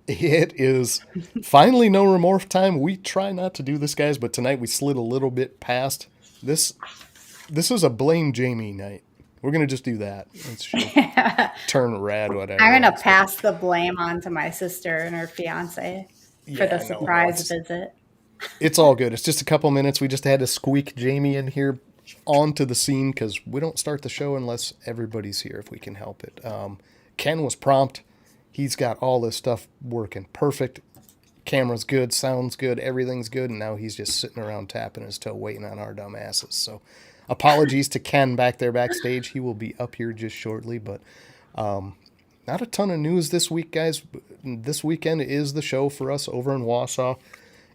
It is finally no remorse time. We try not to do this, guys, but tonight we slid a little bit past. This is a blame Jamie night. We're gonna just do that. She'll turn red, whatever. I'm gonna pass the blame on to my sister and her fiance for the surprise visit. It's all good. It's just a couple minutes. We just had to squeak Jamie in here onto the scene because we don't start the show unless everybody's here if we can help it. Ken was prompt. He's got all this stuff working perfect. Camera's good, sound's good, everything's good, and now he's just sitting around tapping his toe waiting on our dumb asses. So apologies to Ken back there backstage. He will be up here just shortly, but not a ton of news this week, guys. This weekend is the show for us over in Wausau.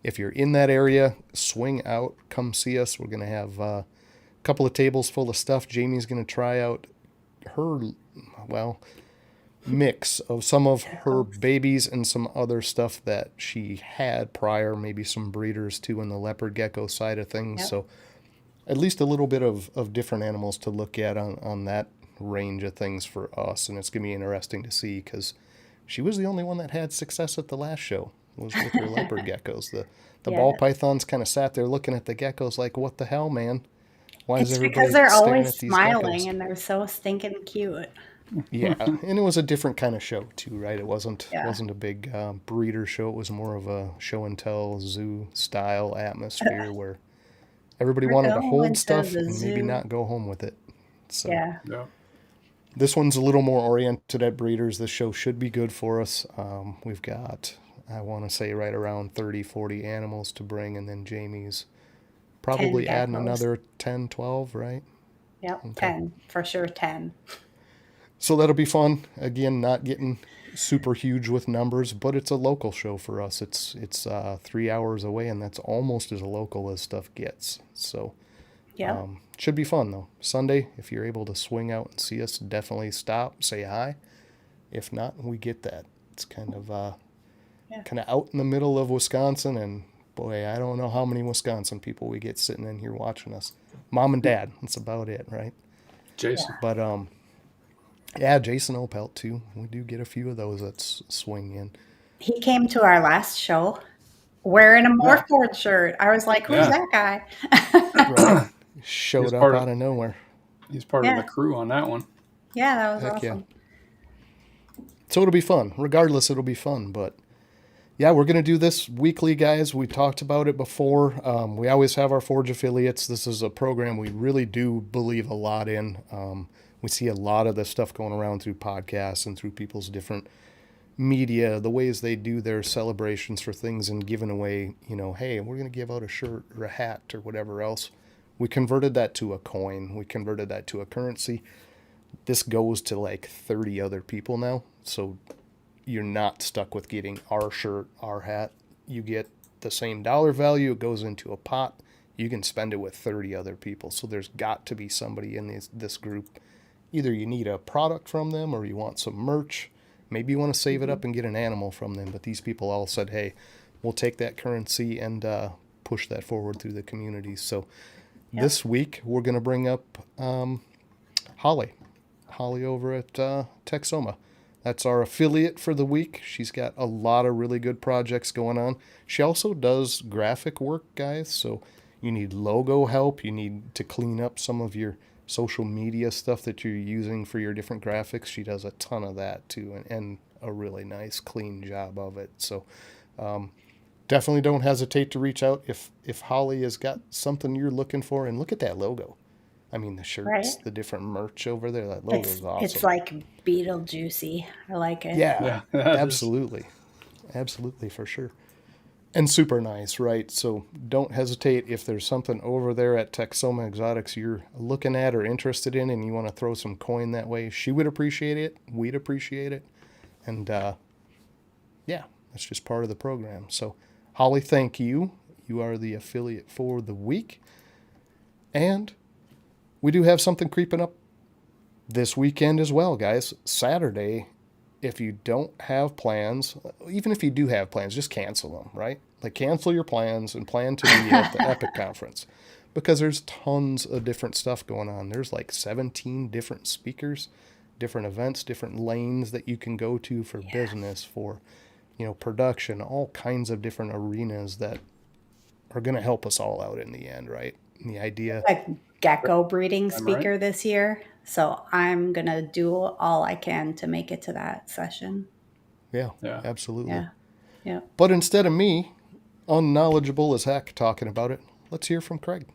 If you're in that area, swing out, come see us. We're going to have a couple of tables full of stuff. Jamie's going to try out her, mix of some of her babies and some other stuff that she had prior, maybe some breeders too in the leopard gecko side of things. Yep. So at least a little bit of different animals to look at on that range of things for us. And it's going to be interesting to see because she was the only one that had success at the last show. Was with her leopard geckos. The ball pythons kind of sat there looking at the geckos like, what the hell, man? Why is everybody because they're always smiling and they're so stinking cute. Yeah, and it was a different kind of show too, right? It wasn't a big breeder show. It was more of a show and tell zoo style atmosphere where everybody wanted to hold stuff and maybe not go home with it. So yeah. This one's a little more oriented at breeders. This show should be good for us. We've got, I want to say, right around 30, 40 animals to bring, and then Jamie's probably adding another 10, 12, right? Yep, okay. 10. For sure, 10. So that'll be fun. Again, not getting super huge with numbers, but it's a local show for us. It's 3 hours away, and that's almost as local as stuff gets. So yeah, should be fun, though. Sunday, if you're able to swing out and see us, definitely stop, say hi. If not, we get that. It's kind of out in the middle of Wisconsin, and boy, I don't know how many Wisconsin people we get sitting in here watching us. Mom and Dad, that's about it, right? Jason. But Jason Opelt too. We do get a few of those that swing in. He came to our last show wearing a Morph shirt. I was like, who's that guy? Right. Showed up out of nowhere. He's part of the crew on that one. Yeah, that was awesome. Yeah. So it'll be fun. Regardless, it'll be fun. But yeah, we're going to do this weekly, guys. We talked about it before. We always have our Forge affiliates. This is a program we really do believe a lot in. We see a lot of this stuff going around through podcasts and through people's different media, the ways they do their celebrations for things and giving away, hey, we're going to give out a shirt or a hat or whatever else. We converted that to a coin. We converted that to a currency. This goes to like 30 other people now. So you're not stuck with getting our shirt, our hat. You get the same dollar value. It goes into a pot. You can spend it with 30 other people. So there's got to be somebody in this group. Either you need a product from them or you want some merch. Maybe you want to save it up and get an animal from them. But these people all said, hey, we'll take that currency and push that forward through the community. So this week we're going to bring up Holly over at Texoma. That's our affiliate for the week. She's got a lot of really good projects going on. She also does graphic work, guys. So you need logo help. You need to clean up some of your social media stuff that you're using for your different graphics. She does a ton of that too, and a really nice clean job of it. So definitely don't hesitate to reach out if Holly has got something you're looking for. And look at that logo. I mean, the shirts, the different merch over there, that logo's awesome. It's like Beetlejuicy. I like it. Yeah, absolutely. Absolutely, for sure. And super nice, right? So don't hesitate if there's something over there at Texoma Exotics you're looking at or interested in and you want to throw some coin that way. She would appreciate it. We'd appreciate it. And that's just part of the program. So Holly, thank you. You are the affiliate for the week. And we do have something creeping up this weekend as well, guys. Saturday, if you don't have plans, even if you do have plans, just cancel them, right? Like cancel your plans and plan to be at the Epic Conference because there's tons of different stuff going on. There's like 17 different speakers, different events, different lanes that you can go to for business, for production, all kinds of different arenas that are going to help us all out in the end, right? And the idea. A gecko breeding I'm speaker this year. So I'm going to do all I can to make it to that session. Yeah, Yeah. absolutely. Yeah. Yeah. But instead of me, unknowledgeable as heck, talking about it, let's hear from Craig.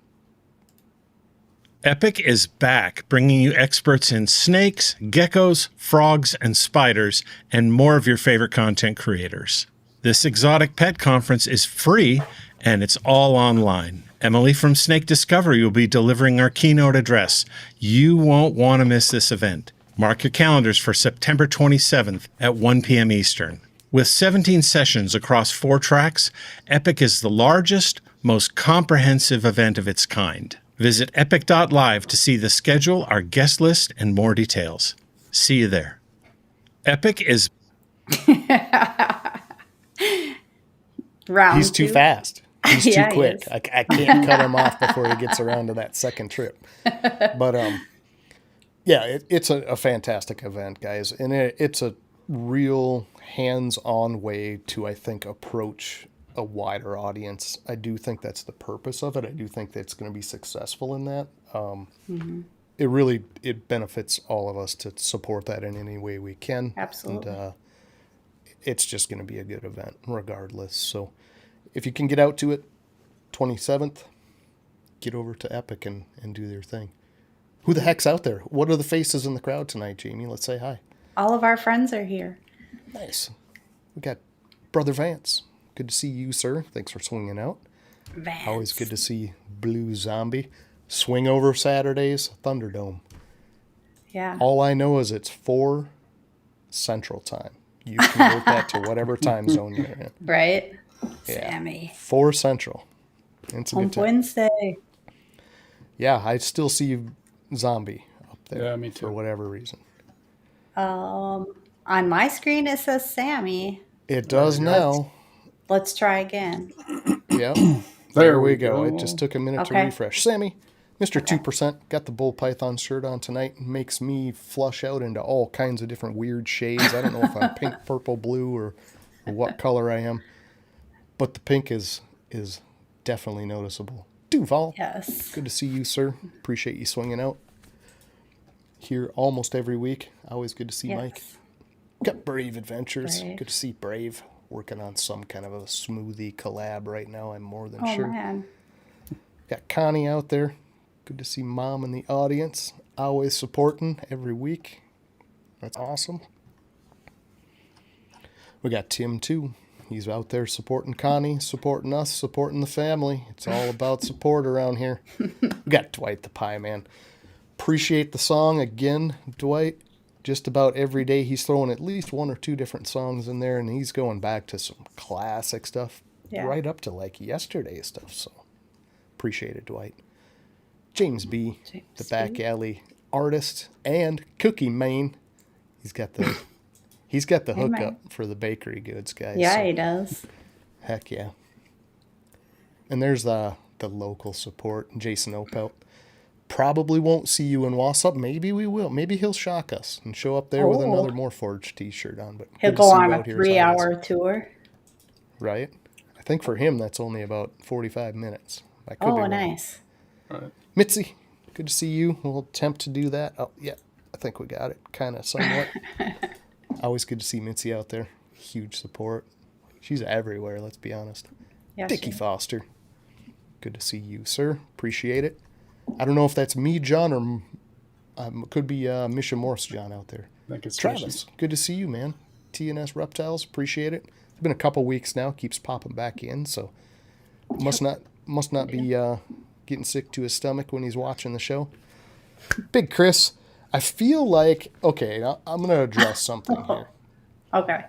Epic is back, bringing you experts in snakes, geckos, frogs, and spiders, and more of your favorite content creators. This exotic pet conference is free, and it's all online. Emily from Snake Discovery will be delivering our keynote address. You won't want to miss this event. Mark your calendars for September 27th at 1 p.m. Eastern. With 17 sessions across 4 tracks, Epic is the largest, most comprehensive event of its kind. Visit epic.live to see the schedule, our guest list, and more details. See you there. Epic is... Round He's too two. fast. He's Yeah, too he quick. is. I can't cut him off before he gets around to that second trip. But yeah, it's a fantastic event, guys, and it's a real hands-on way to, I think, approach a wider audience. I do think that's the purpose of it. I do think that's going to be successful in that. It benefits all of us to support that in any way we can. Absolutely. And it's just going to be a good event regardless. So if you can get out to it, 27th, get over to Epic and do their thing. Who the heck's out there? What are the faces in the crowd tonight, Jamie? Let's say hi. All of our friends are here. Nice. We got Brother Vance. Good to see you, sir. Thanks for swinging out. Vance. Always good to see Blue Zombie. Swing over Saturdays, Thunderdome. Yeah. All I know is it's 4 Central Time. You convert that to whatever time zone you're in. Right? Yeah. Sammy. 4 Central. It's a good On time. Wednesday. Yeah, I still see Zombie up there. Yeah, me For too. whatever reason. On my screen, it says Sammy. It does now. Let's try again. Yep. There we we go. go. It just took a minute to Okay. refresh. Sammy, Mr. 2%, got the Bull Python shirt on tonight. Makes me flush out into all kinds of different weird shades. I don't know if I'm pink, purple, blue, or what color I am. But the pink is definitely noticeable. Duval, Yes. good to see you, sir. Appreciate you swinging out. Here almost every week. Always good to see Mike. Yes. Got Brave Adventures. Brave. Good to see Brave. Working on some kind of a smoothie collab right now, I'm more than Oh, sure. man. Got Connie out there. Good to see Mom in the audience. Always supporting every week. That's awesome. We got Tim, too. He's out there supporting Connie, supporting us, supporting the family. It's all about support around here. We got Dwight the Pie Man. Appreciate the song again, Dwight. Just about every day he's throwing at least 1 or 2 different songs in there, and he's going back to some classic stuff, Yeah. right up to like yesterday's stuff. So appreciate it, Dwight. James B, James the back B. alley artist, and Cookie Main. He's got the Man. hookup for the bakery goods, guys. Yeah, so he does. heck yeah. And there's the local support, Jason Opelt. Probably won't see you in Wausau. Maybe we will. Maybe he'll shock us and show up there with Oh. another Morforged t-shirt on. But He'll good to go see you on a out here as always. 3-hour tour. Right? I think for him that's only about 45 minutes. I could be Oh, wrong. nice. Right. Mitzi, good to see you. We'll attempt to do that. Oh, yeah. I think we got it kind of somewhat. Always good to see Mitzi out there. Huge support. She's everywhere, let's be honest. Yeah, Dickie she- Foster. Good to see you, sir. Appreciate it. I don't know if that's me, John, or could be Misha Morse John out there. I think it's Travis, good to see you, man. TNS Reptiles, appreciate it. It's been a couple weeks now. Keeps popping back in, so must not be getting sick to his stomach when he's watching the show. Big Chris, I feel like okay. Now I'm gonna address something here. Okay.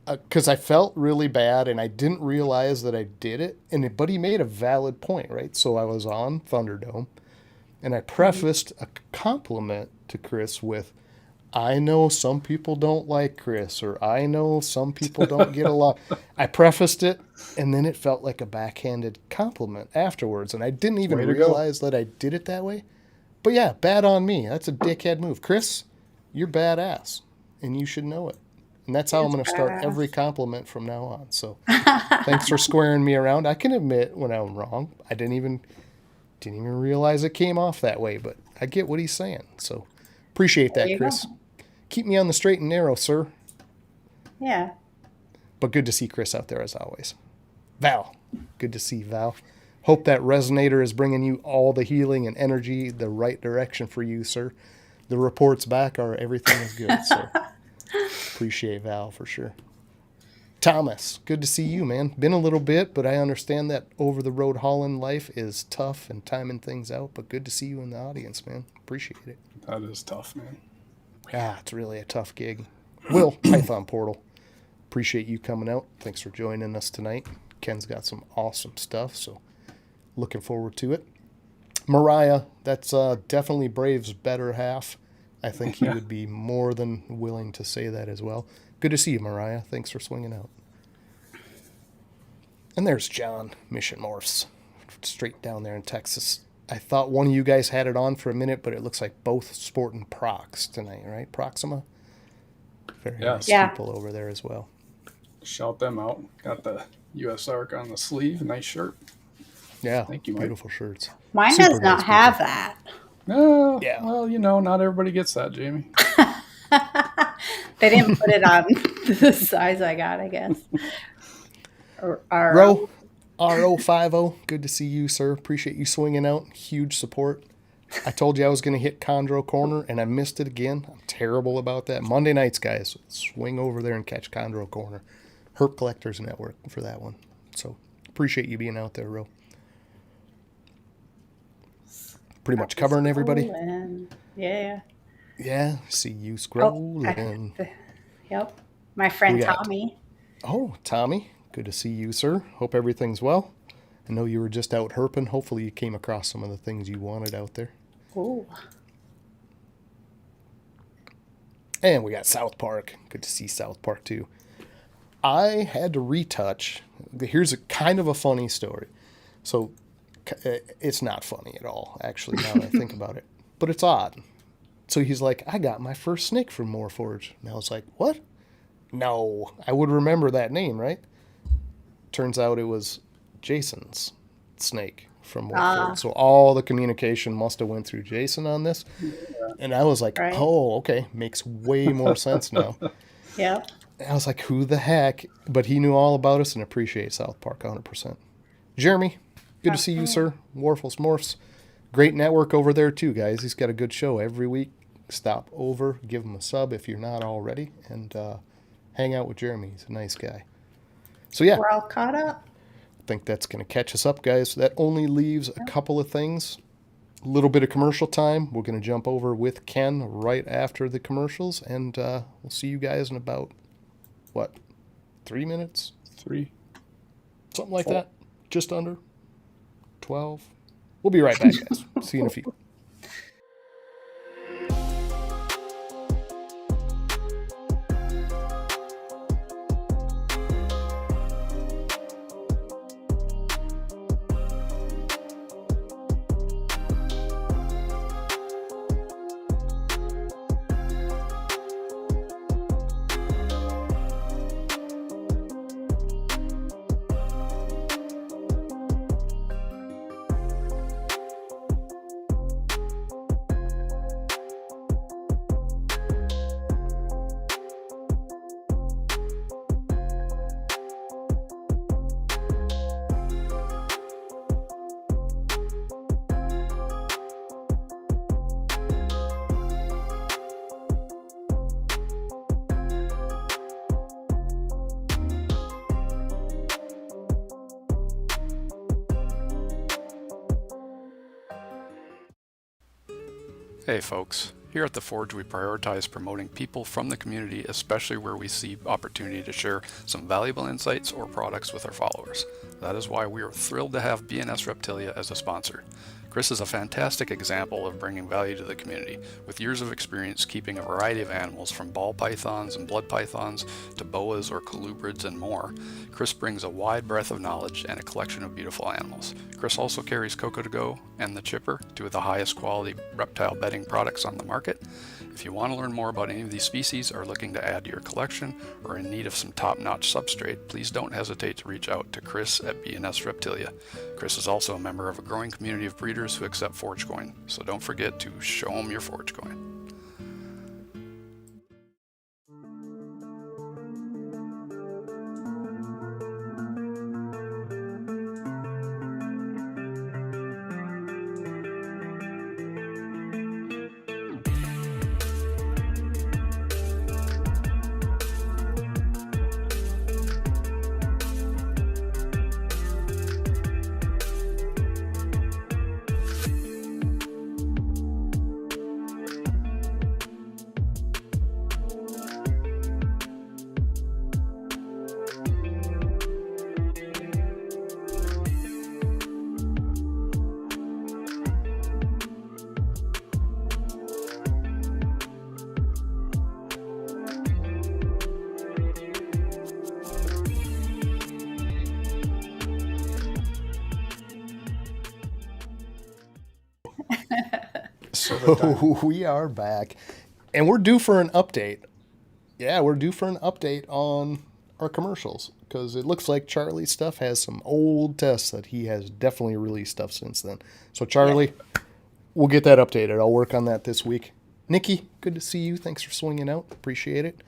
Because I felt really bad and I didn't realize that I did it. But he made a valid point, right? So I was on Thunderdome and I prefaced a compliment to Chris with, I know some people don't like Chris, or I know some people don't get along. I prefaced it and then it felt like a backhanded compliment afterwards. And I didn't even Way to go. realize that I did it that way. But yeah, bad on me. That's a dickhead move. Chris, you're badass and you should know it. And that's how I'm going to start every compliment from now on. So thanks for squaring me around. I can admit when I'm wrong. I didn't even realize it came off that way, but I get what he's saying. So appreciate that, Chris. Keep me on the straight and narrow, sir. Yeah. But good to see Chris out there as always. Val, good to see Val. Hope that resonator is bringing you all the healing and energy the right direction for you, sir. The reports back are everything is good, so appreciate Val for sure. Thomas, good to see you, man. Been a little bit, but I understand that over-the-road hauling life is tough and timing things out, but good to see you in the audience, man. Appreciate it. That is tough, man. Yeah, it's really a tough gig. Will, Python Portal, appreciate you coming out. Thanks for joining us tonight. Ken's got some awesome stuff, so looking forward to it. Mariah, that's definitely Brave's better half. I think he would be more than willing to say that as well. Good to see you, Mariah. Thanks for swinging out. And there's John, Mission Morphs, straight down there in Texas. I thought one of you guys had it on for a minute, but it looks like both sporting Prox tonight, right? Proxima? Very nice people over there as well. Shout them out. Got the US Arc on the sleeve. Nice shirt. Yeah, thank you, Mike. Beautiful shirts. Mine Super does not nice have people. that. No, Yeah. well, not everybody gets that, Jamie. They didn't put it on the size I got, I guess. Ro, RO50, good to see you, sir. Appreciate you swinging out. Huge support. I told you I was going to hit Chondro Corner, and I missed it again. I'm terrible about that. Monday nights, guys, swing over there and catch Chondro Corner. Herp Collectors Network for that one. So appreciate you being out there, Ro. Pretty much covering everybody. Yeah. Yeah, see you scrolling. Yep. My friend Tommy. Tommy, good to see you, sir. Hope everything's well. I know you were just out herping. Hopefully you came across some of the things you wanted out there. Ooh. And we got South Park. Good to see South Park, too. I had to retouch. Here's a kind of a funny story. So it's not funny at all, actually, now that I think about it. But it's odd. So he's like, I got my first snake from Morforge. And I was like, what? No, I would remember that name, right? Turns out it was Jason's snake from Morforge. So all the communication must have went through Jason on this. And I was like, oh, okay. Makes way more sense now. Yep. I was like, who the heck? But he knew all about us and appreciates South Park 100%. Jeremy, good to see you, sir. Warfels Morphs. Great network over there, too, guys. He's got a good show every week. Stop over, give him a sub if you're not already, and hang out with Jeremy. He's a nice guy. So, yeah. We're all caught up. I think that's going to catch us up, guys. That only leaves a couple of things. A little bit of commercial time. We're going to jump over with Ken right after the commercials, and we'll see you guys in about, 3 minutes? 3. Something like that. Just under 12. We'll be right back, guys. See you in a few. Hey folks, here at The Forge we prioritize promoting people from the community, especially where we see opportunity to share some valuable insights or products with our followers. That is why we are thrilled to have BNS Reptilia as a sponsor. Chris is a fantastic example of bringing value to the community, with years of experience keeping a variety of animals from ball pythons and blood pythons to boas or colubrids and more. Chris brings a wide breadth of knowledge and a collection of beautiful animals. Chris also carries Coco2go and The Chipper, two of the highest quality reptile bedding products on the market. If you want to learn more about any of these species, are looking to add to your collection, or in need of some top-notch substrate, please don't hesitate to reach out to Chris at B&S Reptilia. Chris is also a member of a growing community of breeders who accept Forge Coin, so don't forget to show them your Forge Coin. So we are back, and we're due for an update. Yeah, we're due for an update on our commercials, because it looks like Charlie's stuff has some old tests that he has definitely released stuff since then. So Charlie, we'll get that updated. I'll work on that this week. Nikki, good to see you. Thanks for swinging out. Appreciate it.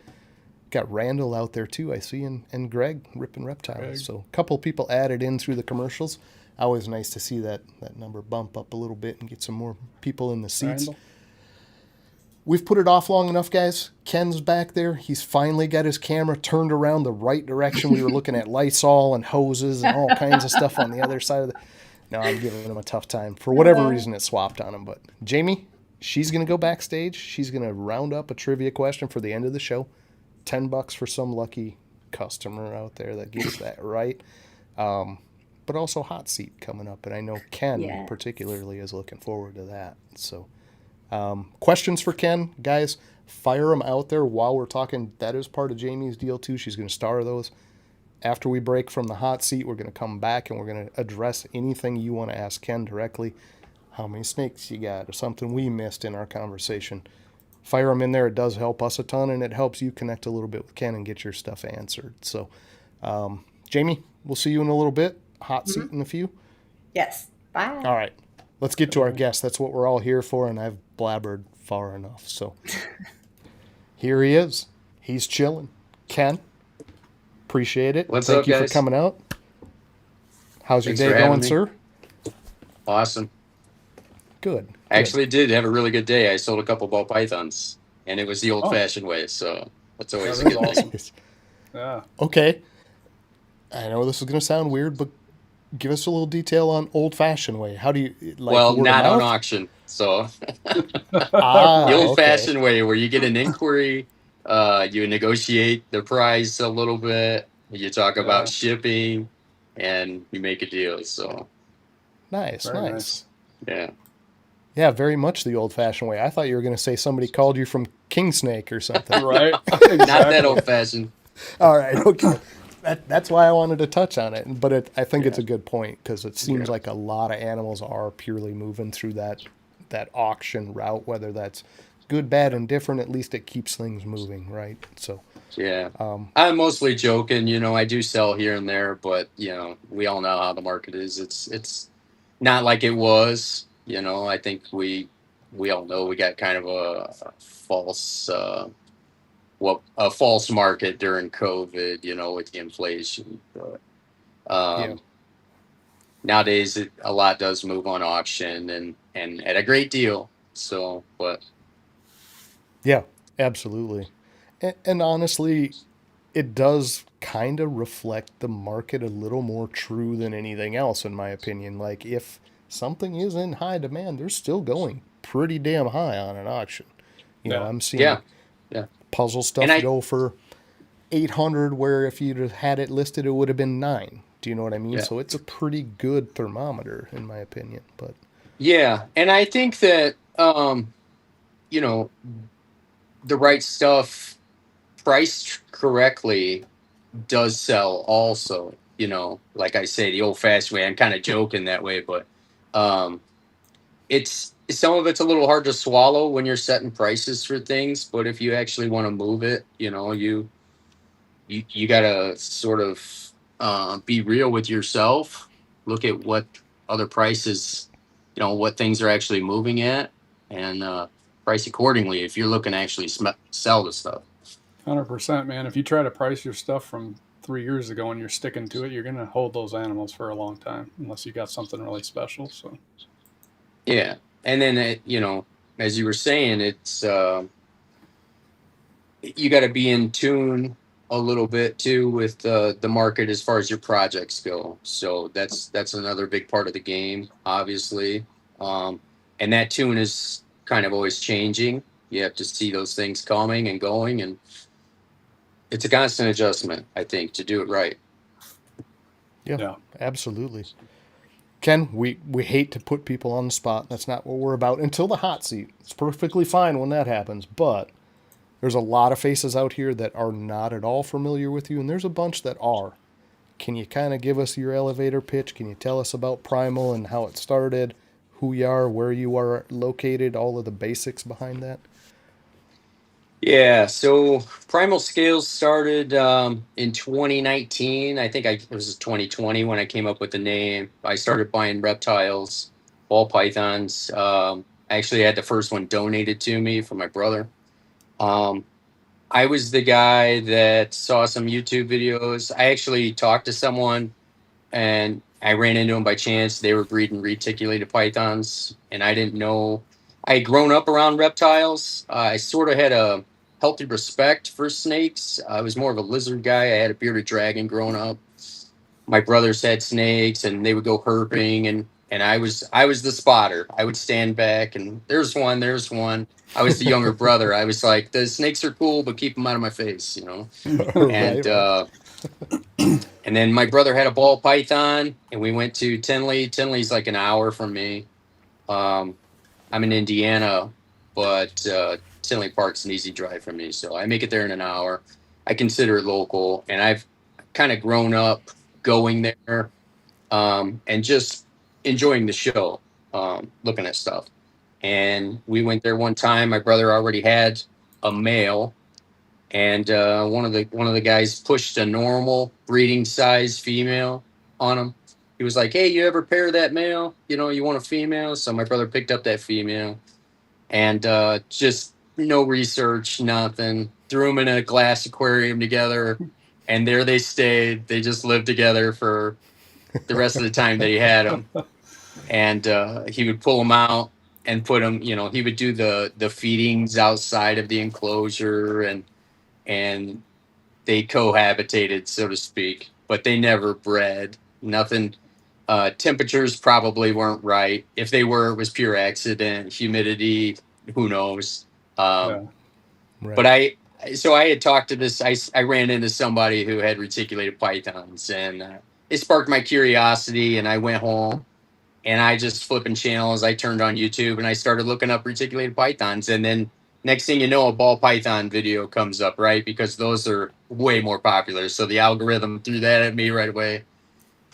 Got Randall out there too, I see, and Greg ripping reptiles. Greg. So a couple people added in through the commercials. Always nice to see that number bump up a little bit and get some more people in the seats. Randall. We've put it off long enough, guys. Ken's back there. He's finally got his camera turned around the right direction. We were looking at Lysol and hoses and all kinds of stuff on the other side of the... No, I'm giving him a tough time. For whatever reason, it swapped on him. But Jamie, she's going to go backstage. She's going to round up a trivia question for the end of the show. $10 for some lucky customer out there that gets that right. But also hot seat coming up. And I know Ken particularly is looking forward to that. So... questions for Ken, guys, fire them out there while we're talking. That is part of Jamie's deal too. She's going to star those. After we break from the hot seat, we're going to come back and we're going to address anything you want to ask Ken directly. How many snakes you got, or something we missed in our conversation. Fire them in there. It does help us a ton, and it helps you connect a little bit with Ken and get your stuff answered. So, Jamie, we'll see you in a little bit. Hot seat in a few. Yes. Bye. All right. Let's get to our guest. That's what we're all here for, and I've blabbered far enough. So here he is. He's chilling. Ken, appreciate it. What's Thank up, you guys? for coming out. How's your Thanks day for having going, me. sir? Awesome. Good. I actually did have a really good day. I sold a couple ball pythons, and it was the old-fashioned way, so that's always a That is good thing. awesome. Yeah. Okay. I know this is going to sound weird, but give us a little detail on old-fashioned way. How do you like? Well, word of not on mouth? auction. So Ah, the okay. old-fashioned way, where you get an inquiry, you negotiate the price a little bit, you talk Yeah. about shipping, and you make a deal. So Nice, Very nice. nice. yeah, Yeah, very much the old-fashioned way. I thought you were going to say somebody called you from King Snake or something. Right. not that old-fashioned. All right, okay. That's why I wanted to touch on it. But I think it's a good point, because it seems Yeah. like a lot of animals are purely moving through that auction route, whether that's good, bad, and different. At least it keeps things moving, right? So, Yeah. I'm mostly joking, I do sell here and there, but we all know how the market is. It's not like it was, I think we all know we got kind of a false false market during COVID, with the inflation. But Yeah. nowadays a lot does move on auction and at a great deal. So, but yeah, absolutely. And honestly, it does kind of reflect the market a little more true than anything else, in my opinion. Like, if something is in high demand, they're still going pretty damn high on an auction. Yeah. I'm seeing yeah. puzzle stuff And I- go for 800, where if you'd have had it listed, it would have been 9. Do you know what I mean? Yeah. So it's a pretty good thermometer, in my opinion. But Yeah, and I think that you know, the right stuff priced correctly does sell also. Like I say, the old fashioned way. I'm kind of joking that way, but um it's some of it's a little hard to swallow when you're setting prices for things, but if you actually want to move it, you gotta sort of be real with yourself. Look at what other prices, what things are actually moving at, and price accordingly if you're looking to actually sell the stuff. 100%, man. If you try to price your stuff from 3 years ago and you're sticking to it, you're gonna hold those animals for a long time, unless you got something really special. So Yeah, and then as you were saying, it's you got to be in tune a little bit too with the market as far as your projects go. So that's another big part of the game, obviously. Um, and that tune is kind of always changing. You have to see those things coming and going, and it's a constant adjustment, I think, to do it right. Yeah, yeah, absolutely. Ken, we hate to put people on the spot. That's not what we're about until the hot seat. It's perfectly fine when that happens, but there's a lot of faces out here that are not at all familiar with you, and there's a bunch that are. Can you kind of give us your elevator pitch? Can you tell us about Primal and how it started, who you are, where you are located, all of the basics behind that? Yeah, so Primal Scales started in 2019. I think it was 2020 when I came up with the name. I started buying reptiles, ball pythons. I actually had the first one donated to me from my brother. Um, I was the guy that saw some YouTube videos. I actually talked to someone and I ran into them by chance. They were breeding reticulated pythons, and I didn't know. I had grown up around reptiles. I sort of had a healthy respect for snakes. I was more of a lizard guy. I had a bearded dragon growing up. My brothers had snakes, and they would go herping, and I was the spotter. I would stand back, and there's one. I was the younger brother. I was like, the snakes are cool, but keep them out of my face. Right, And right. and then my brother had a ball python, and we went to Tinley. Tinley's like an hour from me. Um, I'm in Indiana, but Tinley Park's an easy drive from me, so I make it there in an hour. I consider it local, and I've kind of grown up going there and just enjoying the show, looking at stuff. And we went there one time. My brother already had a male, and one of the guys pushed a normal breeding size female on him. He was like, "Hey, you ever pair that male? You want a female?" So my brother picked up that female, and just no research, nothing. Threw them in a glass aquarium together, and there they stayed. They just lived together for the rest of the time that he had them. And he would pull them out and put them. He would do the feedings outside of the enclosure, and they cohabitated, so to speak, but they never bred. Nothing. Temperatures probably weren't right. If they were, it was pure accident. Humidity, who knows? yeah. But Right. so I had talked to this. I ran into somebody who had reticulated pythons, and it sparked my curiosity. And I went home, and I just flipping channels. I turned on YouTube, and I started looking up reticulated pythons, and then next thing you know, a ball python video comes up, right? Because those are way more popular. So the algorithm threw that at me right away,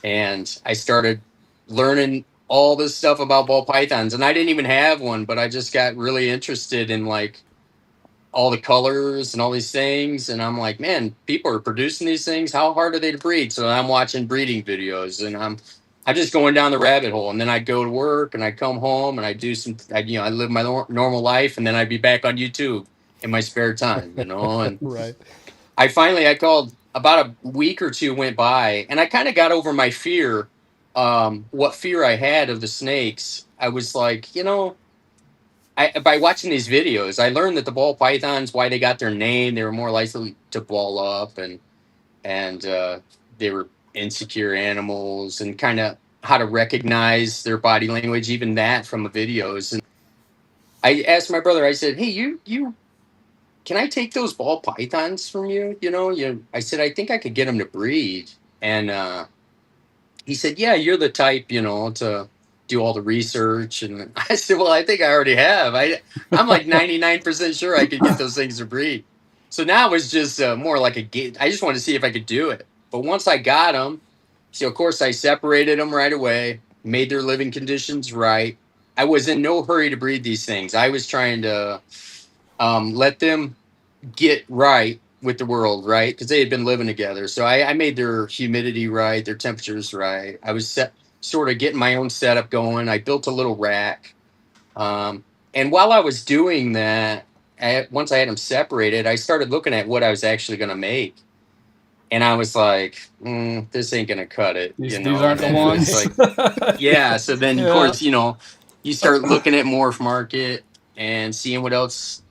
and I started learning all this stuff about ball pythons. And I didn't even have one, but I just got really interested in like all the colors and all these things. And I'm like, man, people are producing these things. How hard are they to breed? So I'm watching breeding videos, and I'm just going down the rabbit hole. And then I'd go to work, and I'd come home, and I'd do I live my normal life, and then I'd be back on YouTube in my spare time. And Right. I called about a week or two went by, and I kind of got over my fear, what fear I had of the snakes. I was like, by watching these videos, I learned that the ball pythons, why they got their name, they were more likely to ball up, and they were insecure animals, and kind of how to recognize their body language, even that from the videos. And I asked my brother, I said, "Hey, you can I take those ball pythons from you? I said, I think I could get them to breed." And he said, "Yeah, you're the type, to do all the research. And I said, well, I think I already have. I'm like 99% sure I could get those things to breed. So now it was just more like a game. I just wanted to see if I could do it. But once I got them, so of course I separated them right away, made their living conditions right. I was in no hurry to breed these things. I was trying to let them get right with the world, right? Because they had been living together. So I made their humidity right, their temperatures right. I was sort of getting my own setup going. I built a little rack. And while I was doing that, once I had them separated, I started looking at what I was actually going to make. And I was like, this ain't going to cut it. These You know? aren't the And ones. it's like, yeah. So then, of Yeah. course, you know, you start looking at Morph Market and seeing what else.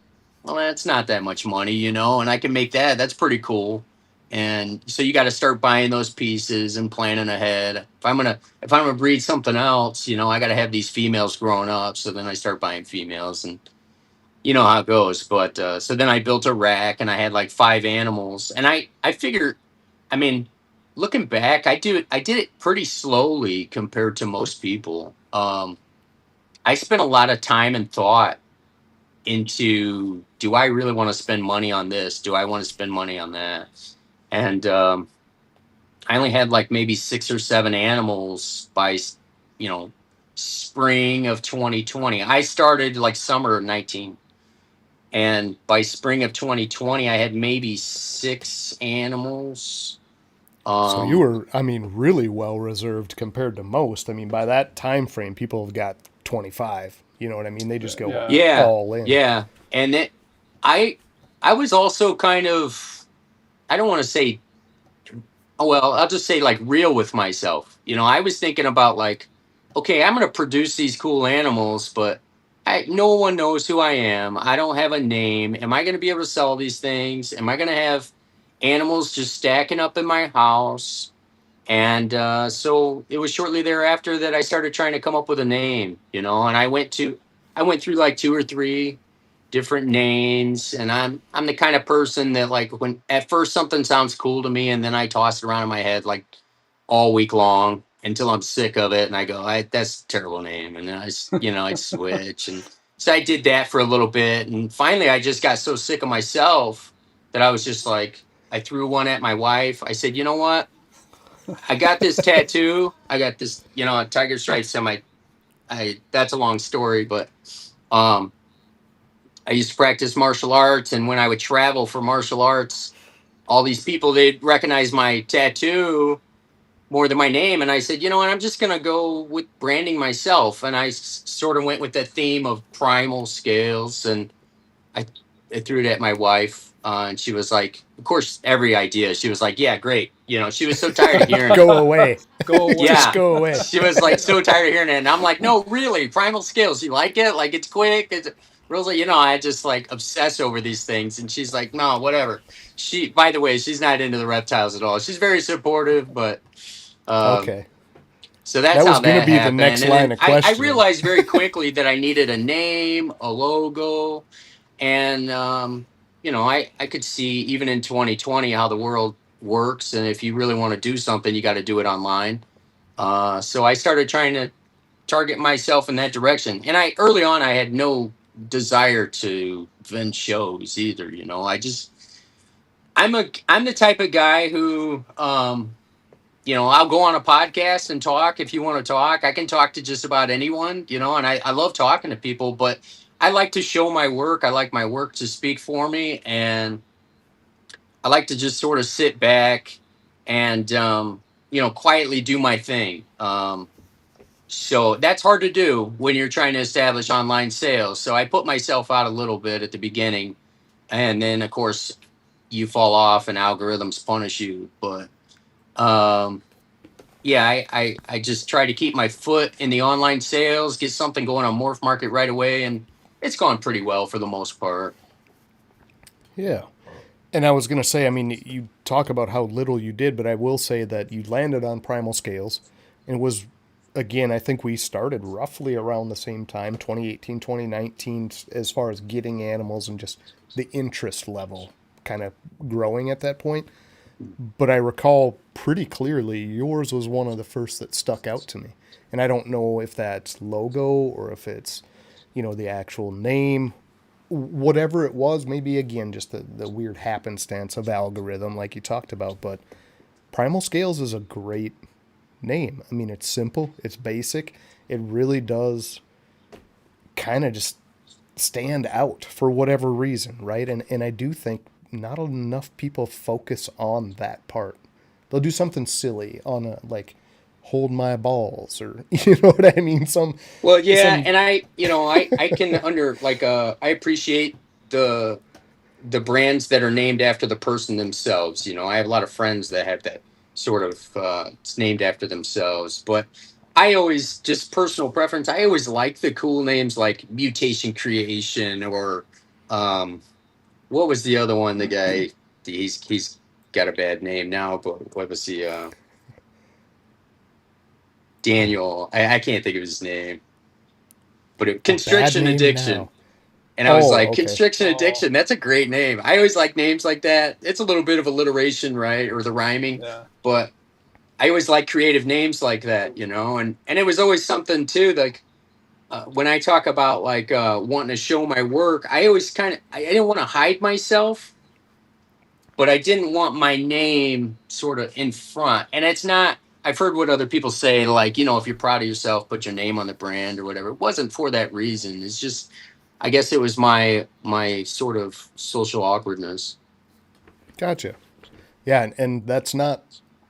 Well, that's not that much money, you know, and I can make that. That's pretty cool. And so you got to start buying those pieces and planning ahead. If I'm gonna breed something else, you know, I got to have these females growing up. So then I start buying females, and you know how it goes. But so then I built a rack, and I had like 5 animals, and I figured, I mean, looking back, I did it pretty slowly compared to most people. I spent a lot of time and thought into, do I really want to spend money on this? Do I want to spend money on that? And I only had like maybe 6 or 7 animals by, you know, spring of 2020. I started like summer of 19. And by spring of 2020, I had maybe 6 animals. So you were, I mean, really well reserved compared to most. I mean, by that time frame, people have got 25. You know what I mean? They just go Yeah, all in. yeah. And I I was also kind of, I don't want to say, oh, well, I'll just say like real with myself. You know, I was thinking about like, okay, I'm going to produce these cool animals, but no one knows who I am. I don't have a name. Am I going to be able to sell these things? Am I going to have animals just stacking up in my house? And so it was shortly thereafter that I started trying to come up with a name, you know, and I went through like 2 or 3 different names, and I'm the kind of person that, like, when at first something sounds cool to me, and then I toss it around in my head like all week long until I'm sick of it, and I go, that's a terrible name, and then I'd switch, and so I did that for a little bit, and finally I just got so sick of myself that I was just like, I threw one at my wife. I said, you know what? I got this tattoo. I got this, you know, tiger stripes on my. That's a long story, but um, I used to practice martial arts, and when I would travel for martial arts, all these people, they'd recognize my tattoo more than my name. And I said, you know what, I'm just going to go with branding myself. And I sort of went with that theme of Primal Scales. And I, I threw it at my wife. And she was like, of course, every idea. She was like, yeah, great. You know, she was so tired of hearing Go away. Go away. Yeah. Just go away. She was like so tired of hearing it. And I'm like, no, really, Primal Scales. You like it? Like, it's quick. It's Rosa, you know, I just like obsess over these things. And she's like, no, whatever. By the way, she's not into the reptiles at all. She's very supportive, but Okay. so that's That was how gonna that be the happened. next And line then of I questioning. realized very quickly that I needed a name, a logo, and you know, I could see even in 2020 how the world works, and if you really want to do something, you got to do it online. So I started trying to target myself in that direction, and early on I had no desire to vend shows either. You know, I'm the type of guy who you know, I'll go on a podcast and talk. If you want to talk, I can talk to just about anyone, you know, and I love talking to people, but I like to show my work. I like my work to speak for me. And I like to just sort of sit back and, you know, quietly do my thing. So that's hard to do when you're trying to establish online sales. So I put myself out a little bit at the beginning. And then, of course, you fall off and algorithms punish you. But, yeah, I just try to keep my foot in the online sales, get something going on Morph Market right away, and it's gone pretty well for the most part. Yeah. And I was going to say, I mean, you talk about how little you did, but I will say that you landed on Primal Scales and was, again, I think we started roughly around the same time, 2018, 2019, as far as getting animals and just the interest level kind of growing at that point. but I recall pretty clearly yours was one of the first that stuck out to me. And I don't know if that's logo or if it's, the actual name, whatever it was, maybe again, just the weird happenstance of algorithm like you talked about. But Primal Scales is a great name. I mean, it's simple, it's basic. It really does kind of just stand out for whatever reason, right? And I do think not enough people focus on that part. They'll do something silly on a like hold my balls or you know what I mean? Well, yeah, Some and I can I appreciate the brands that are named after the person themselves. I have a lot of friends that have that sort of it's named after themselves, but I always, just personal preference, I always like the cool names like Mutation Creation or um what was the other one? The guy, he's got a bad name now, but what was he? Daniel. I can't think of his name, but a bad Constriction name Addiction. now. And I was Oh, like, okay. Constriction Oh, Addiction, that's a great name. I always like names like that. It's a little bit of alliteration, right? Or the rhyming. yeah. But I always like creative names like that, and it was always something too. Like when I talk about like wanting to show my work, I always I didn't want to hide myself, but I didn't want my name sort of in front. And it's not, I've heard what other people say, like, if you're proud of yourself, put your name on the brand or whatever. It wasn't for that reason. It's just, I guess it was my sort of social awkwardness. Gotcha. Yeah, and that's not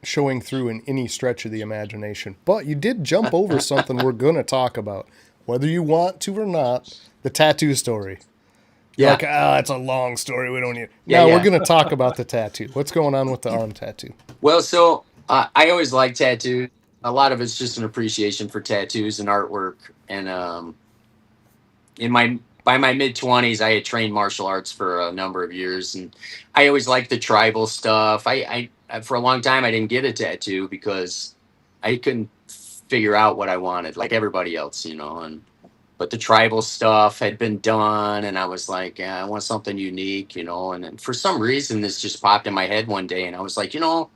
showing through in any stretch of the imagination. But you did jump over something we're going to talk about, whether you want to or not, the tattoo story. You're Yeah. like, it's a long story. We don't need. Yeah, No, yeah. we're going to talk about the tattoo. What's going on with the arm tattoo? Well, so I always like tattoos. A lot of it's just an appreciation for tattoos and artwork. And by my mid 20s, I had trained martial arts for a number of years, and I always liked the tribal stuff. For a long time I didn't get a tattoo because I couldn't figure out what I wanted, like everybody else, and but the tribal stuff had been done, and I was like, yeah, I want something unique, and then for some reason this just popped in my head one day, and I was like, I'm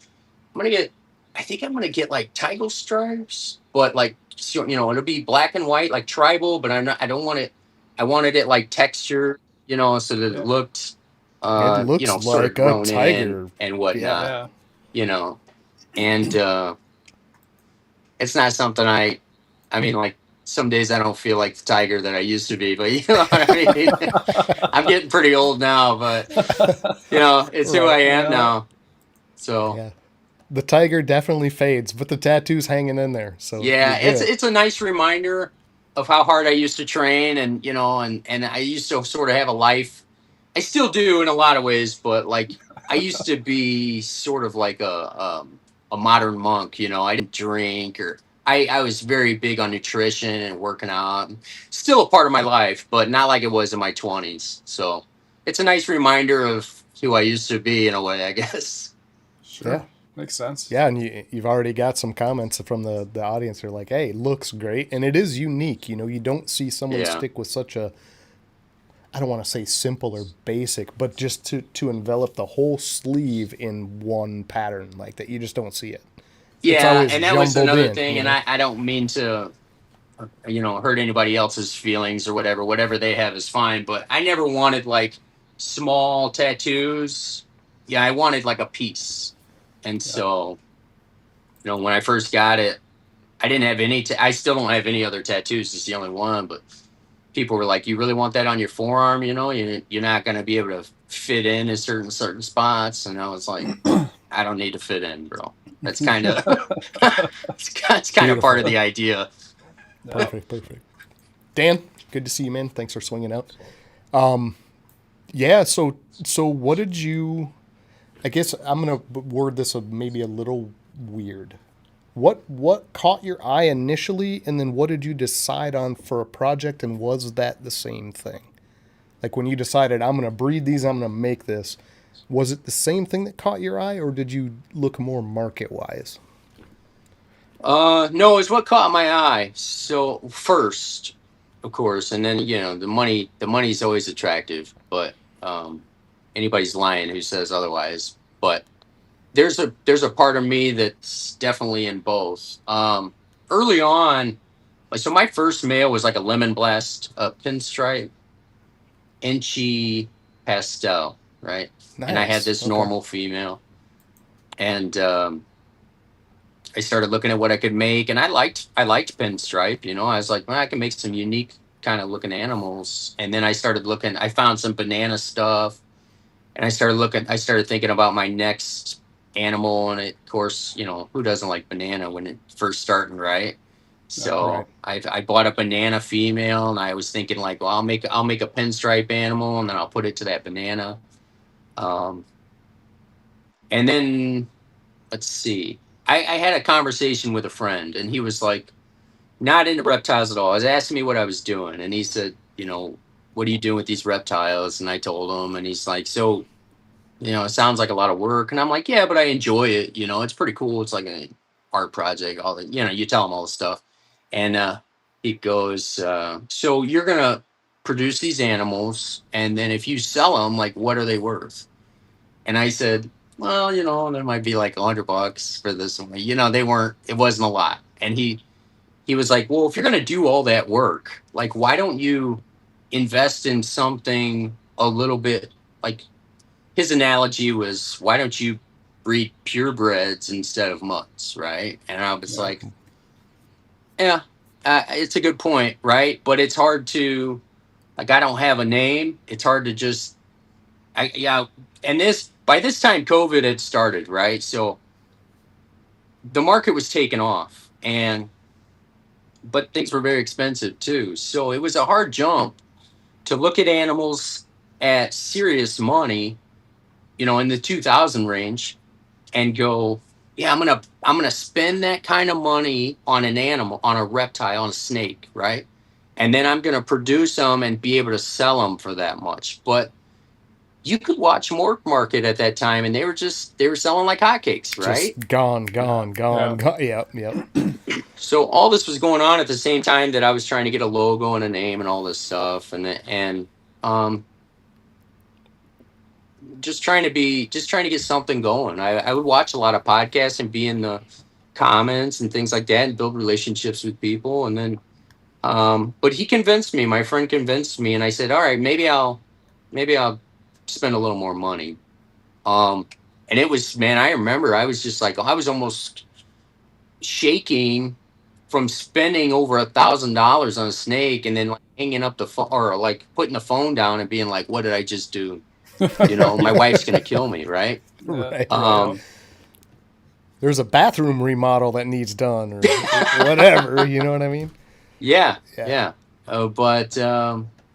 gonna get. I think I'm gonna get like tiger stripes, but like it'll be black and white, like tribal. But I'm not. I don't want it. I wanted it like texture, so that it Yeah. looked, It looks sort of like a grown in tiger. and Yeah. whatnot, Yeah. And it's not something I mean, like some days I don't feel like the tiger that I used to be, but you know what I mean. I'm getting pretty old now, but it's who I Right. am Yeah. now. So. Yeah. The tiger definitely fades, but the tattoo's hanging in there. So Yeah, you're it's good. it's a nice reminder of how hard I used to train, and and I used to sort of have a life. I still do in a lot of ways, but like I used to be sort of like a modern monk. I didn't drink, or I was very big on nutrition and working out. Still a part of my life, but not like it was in my 20s. So it's a nice reminder of who I used to be in a way, I guess. Sure. Yeah. Makes sense. Yeah, and you've already got some comments from the audience. They're like, "Hey, looks great," and it is unique. You don't see someone Yeah. stick with such a, I don't want to say simple or basic, but just to envelop the whole sleeve in one pattern like that. You just don't see it. It's Yeah, always and that was jumbled another in. thing, and I don't mean to hurt anybody else's feelings or whatever they have is fine, but I never wanted like small tattoos. Yeah, I wanted like a piece. And so, when I first got it, I didn't have I still don't have any other tattoos. It's the only one, but people were like, you really want that on your forearm? You're not going to be able to fit in certain spots. And I was like, I don't need to fit in, bro. That's kind of, it's kind of part of Beautiful. the idea. Perfect. Dan, good to see you, man. Thanks for swinging out. Yeah. So what did you? I guess I'm gonna word this maybe a little weird. What caught your eye initially, and then what did you decide on for a project, and was that the same thing? Like when you decided I'm gonna breed these, I'm gonna make this. Was it the same thing that caught your eye, or did you look more market wise? No, it's what caught my eye. So first, of course, and then the money's always attractive, but anybody's lying who says otherwise. But there's a part of me that's definitely in both. Early on, like, so my first male was like a lemon blast, pinstripe, inchy pastel, right? And I had Nice. this Okay. normal female, and I started looking at what I could make, and I liked pinstripe. You know, I was like, well, I can make some unique kind of looking animals. And then I started looking. I found some banana stuff, and I started looking. I started thinking about my next animal, and of course, you know, who doesn't like banana when it's first starting, right? Right. So I bought a banana female, and I was thinking like, well, I'll make a pinstripe animal, and then I'll put it to that banana. Um, and then let's see. I had a conversation with a friend, and he was like, not into reptiles at all. He was asking me what I was doing, and he said, you know, what are you doing with these reptiles? And I told him, and he's like, so, you know, it sounds like a lot of work. And I'm like, yeah, but I enjoy it. You know, it's pretty cool. It's like an art project. All the, you know, you tell him all the stuff, and he goes, so you're gonna produce these animals, and then if you sell them, like, what are they worth? And I said, well, you know, there might be like $100 for this one. You know, it wasn't a lot. And he was like, well, if you're going to do all that work, like, why don't you invest in something a little bit, like, his analogy was, why don't you breed purebreds instead of mutts, right? And I was like, yeah, it's a good point, right? But it's hard to, like, I don't have a name. It's hard to just, yeah. And by this time, COVID had started, right? So the market was taking off, but things were very expensive too. So it was a hard jump to look at animals at serious money, you know, in the 2000 range, and go, yeah, I'm gonna spend that kind of money on an animal, on a reptile, on a snake, right? And then I'm gonna produce them and be able to sell them for that much. But you could watch Morph Market at that time, and they were selling like hotcakes, right? Just gone. Yep. So all this was going on at the same time that I was trying to get a logo and a name and all this stuff, and um, just trying to get something going. I would watch a lot of podcasts and be in the comments and things like that, and build relationships with people. And then, but he convinced me. My friend convinced me, and I said, all right, maybe I'll spend a little more money. Um, and it was, man, I remember I was just like, I was almost shaking from spending over $1,000 on a snake, and then like hanging up the phone, or like putting the phone down and being like, what did I just do? You know, my wife's going to kill me. Right. Right. Um, There's a bathroom remodel that needs done, or whatever. You know what I mean? yeah. Yeah. Yeah. But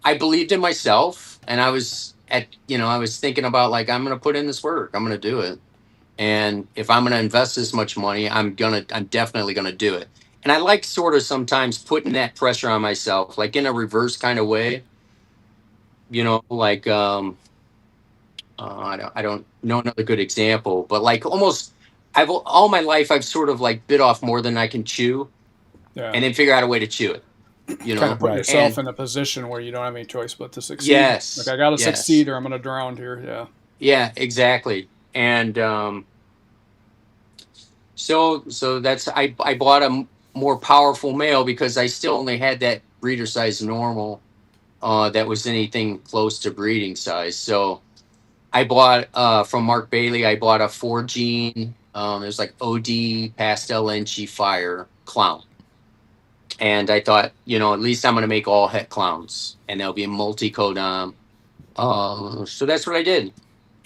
I believed in myself, and I was I was thinking about like, I'm going to put in this work. I'm going to do it. And if I'm going to invest this much money, I'm definitely going to do it. And I like sort of sometimes putting that pressure on myself, like in a reverse kind of way, like, I don't know another good example, but like almost all my life, I've sort of like bit off more than I can chew, Yeah. and then figure out a way to chew it, Kind of put Right. yourself And in a position where you don't have any choice but to succeed. yes, Like, I got to yes, succeed or I'm going to drown here. Yeah. yeah, exactly. And so that's I bought a more powerful male because I still only had that breeder size normal, that was anything close to breeding size. So I bought, from Mark Bailey, I bought a 4 gene. It was like OD pastel inchy fire clown. And I thought, at least I'm going to make all het clowns, and they'll be multi-codom. So that's what I did.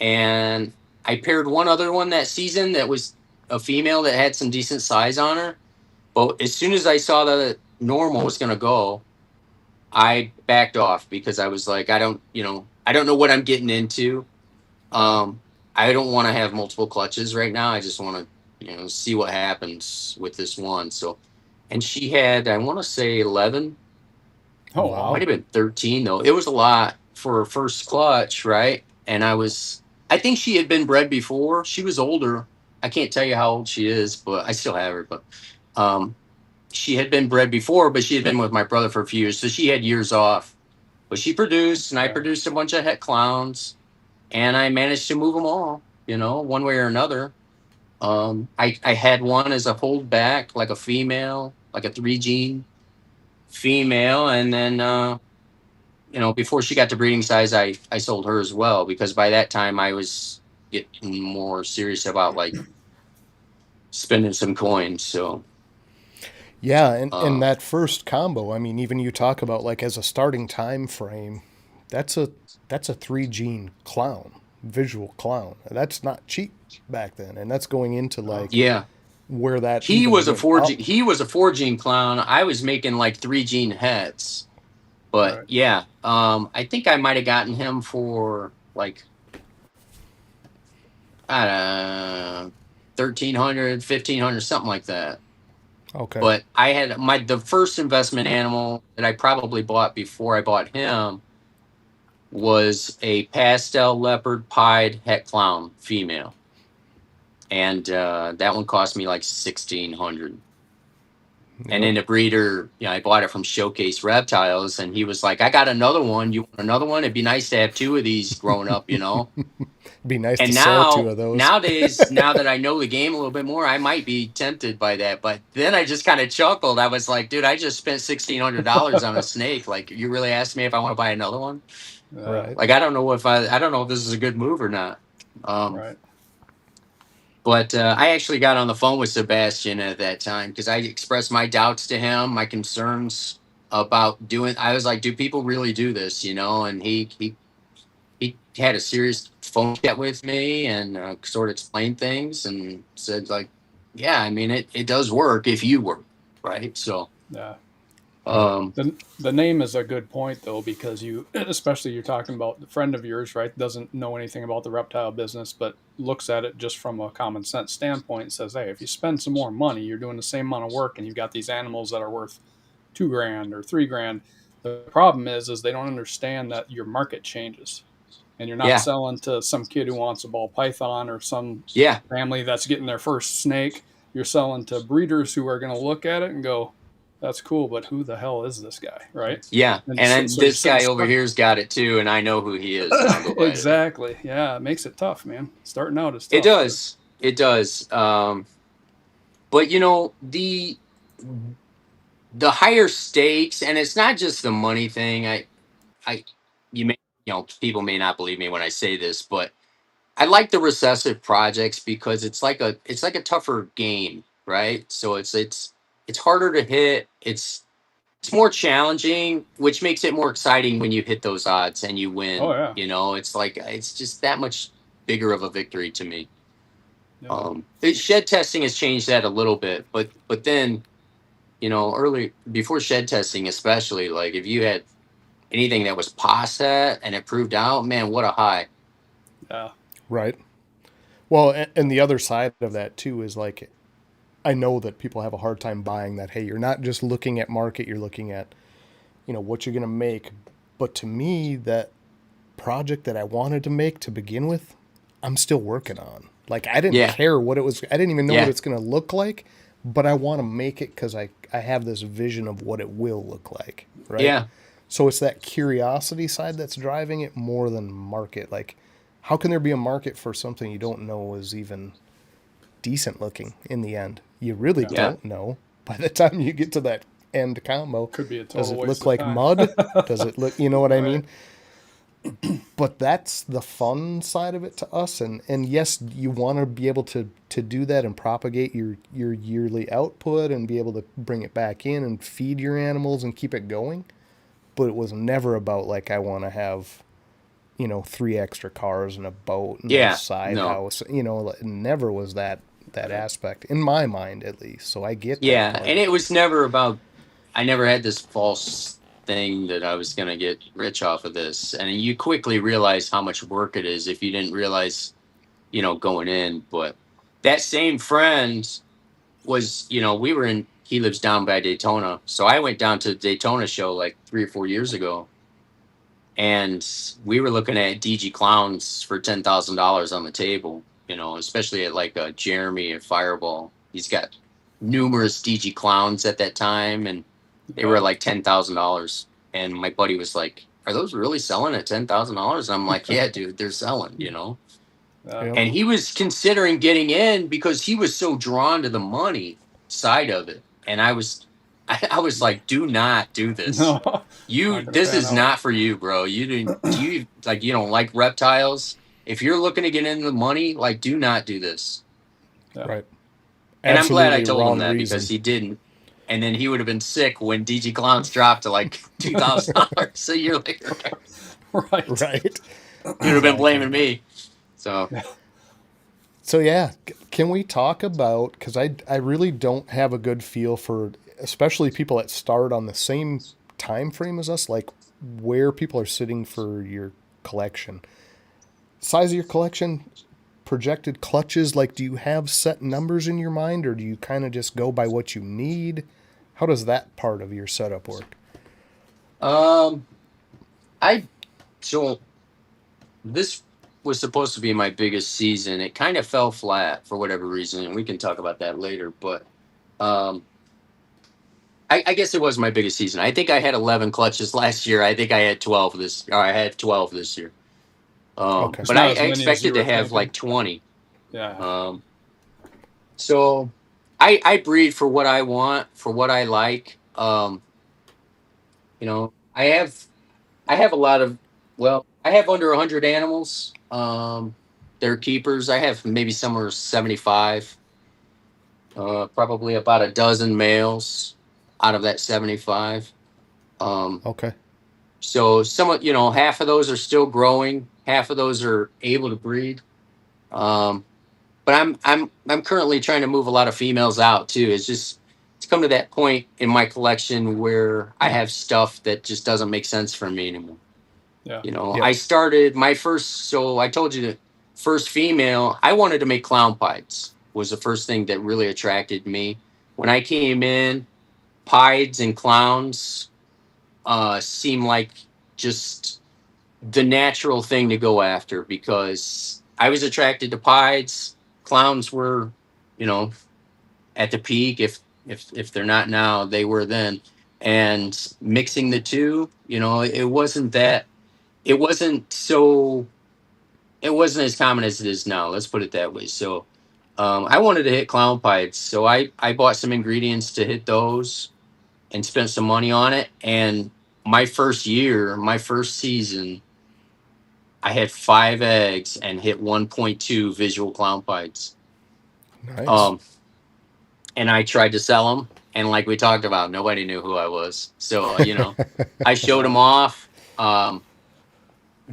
And I paired one other one that season that was a female that had some decent size on her. But as soon as I saw that normal was going to go, I backed off because I was like, I don't know what I'm getting into. I don't want to have multiple clutches right now. I just want to, see what happens with this one. So, and she had, I want to say 11. Oh, Wow. wow. Might have been 13 though. It was a lot for her first clutch, right? And I think she had been bred before. She was older. I can't tell you how old she is, but I still have her. But she had been bred before, but she had been with my brother for a few years, so she had years off. But she produced, and I produced a bunch of het clowns, and I managed to move them all, one way or another. I had one as a holdback, like a female, like a 3 gene female, and then before she got to breeding size, I sold her as well, because by that time I was getting more serious about like spending some coins. So Yeah, and uh, that first combo, I mean, even you talk about like as a starting time frame, that's a that's a 3 gene clown, visual clown. That's not cheap back then, and that's going into like yeah, where that even went up. he was a 4 gene clown. I was making like 3 gene heads. But Right. yeah, I think I might have gotten him for like, I don't know, 1,300, 1,500, something like that. Okay. But I had the first investment animal that I probably bought before I bought him was a pastel leopard pied het clown female, and that one cost me like 1,600. And Yep. then the breeder, I bought it from Showcase Reptiles, and he was like, "I got another one. You want another one? It'd be nice to have two of these growing up." Be nice to And sell two of those. nowadays, now that I know the game a little bit more, I might be tempted by that. But then I just kind of chuckled. I was like, "Dude, I just spent $1,600 on a snake. Like, you really asked me if I want to buy another one? Yeah. Right. Like, I don't know if this is a good move or not." Um, Right. but I actually got on the phone with Sebastian at that time, because I expressed my doubts to him, my concerns about doing. I was like, "Do people really do this?" And he had a serious phone chat with me, and sort of explained things and said like, "Yeah, I mean, it does work if you work, right?" So Yeah. um, The name is a good point though, because especially you're talking about the friend of yours, right? Doesn't know anything about the reptile business, but looks at it just from a common sense standpoint and says, "Hey, if you spend some more money, you're doing the same amount of work, and you've got these animals that are worth $2,000 or $3,000." The problem is they don't understand that your market changes, and you're not yeah, selling to some kid who wants a ball python or some yeah, family that's getting their first snake. You're selling to breeders who are going to look at it and go, "That's cool, but who the hell is this guy?" Right? yeah. And And so, then so you're this sitting guy over stuck. here's got it too, and I know who he is, and I'll go buy it. Exactly. Yeah, it makes it tough, man. Starting out is It tough. does, it does. But the higher stakes, and it's not just the money thing. I, you may, people may not believe me when I say this, but I like the recessive projects because it's like a tougher game, right? So it's harder to hit. It's more challenging, which makes it more exciting when you hit those odds and you Oh win. yeah. It's like it's just that much bigger of a victory to me. Yeah. Shed testing has changed that a little bit, but then early before shed testing, especially, like if you had anything that was past that and it proved out, man, what a high. Yeah. Right. Well, and the other side of that too is like I know that people have a hard time buying that. Hey, you're not just looking at market; you're looking at what you're going to make. But to me, that project that I wanted to make to begin with, I'm still working on. Like I didn't Yeah, care what it was. I didn't even know what yeah, it's going to look like, but I want to make it because I have this vision of what it will look like. Right. yeah, So it's that curiosity side that's driving it more than market. Like, how can there be a market for something you don't know is even decent looking in the end? You really Yeah. yeah, don't know. By the time you get to that end combo, Could be a does total it waste look of like time. mud? Does it look, you know what I Right. mean? But that's the fun side of it to us. And yes, you want to be able to do that and propagate your yearly output and be able to bring it back in and feed your animals and keep it going. But it was never about like I want to have 3 extra cars and a boat and a yeah. side No, house. It never was that aspect in my mind at least. So I get that yeah, part and of it it. was never about. I never had this false thing that I was gonna get rich off of this, and you quickly realize how much work it is if you didn't realize, going in. But that same friend was, we were in. He lives down by Daytona, so I went down to the Daytona show like 3 or 4 years ago, and we were looking at DG clowns for $10,000 on the table. Especially at like Jeremy at Fireball. He's got numerous DG clowns at that time, and they were Yeah. like $10,000. And my buddy was like, "Are those really selling at $10,000?" I'm like, "Yeah, dude, they're selling." Yep. And he was considering getting in because he was so drawn to the money side of it. And I was like, do not do this. No, This is not for you, bro. You don't like reptiles. If you're looking to get into the money, like, do not do this. Yeah. Right. And I'm glad I Absolutely told him wrong that reason. because he didn't. And then he would have been sick when DG Clowns dropped to like $2,000 a year later. Right. Right. You'd have been blaming me. So So yeah, can we talk about, because I really don't have a good feel for, especially people that start on the same time frame as us, like where people are sitting for your collection. Size of your collection, projected clutches, like do you have set numbers in your mind or do you kind of just go by what you need? How does that part of your setup work? so this was supposed to be my biggest season. It kind of fell flat for whatever reason, and we can talk about that later. But I guess it was my biggest season. I think I had 11 clutches last year. I think I had 12 I had 12 this year. Okay. But I expected to have like 20. Yeah. So I breed for what I want, for what I like. I have a lot of, I have under 100 animals. They're keepers. I have maybe somewhere 75. Probably about a dozen males out of that 75. Okay. So half of those are still growing, half of those are able to breed. But I'm currently trying to move a lot of females out too. It's come to that point in my collection where I have stuff that just doesn't make sense for me anymore. Yeah. Yep. I started my first, so I told you the first female, I wanted to make clown pieds was the first thing that really attracted me. When I came in, pieds and clowns seemed like just the natural thing to go after because I was attracted to pieds. Clowns were, at the peak. If they're not now, they were then. And mixing the two, it wasn't as common as it is now. Let's put it that way. So I wanted to hit clown pieds. So I bought some ingredients to hit those and spent some money on it. And my first season, I had 5 eggs and hit 1.2 visual clown pieds. Nice. And I tried to sell them. And like we talked about, nobody knew who I was. So, I showed them off.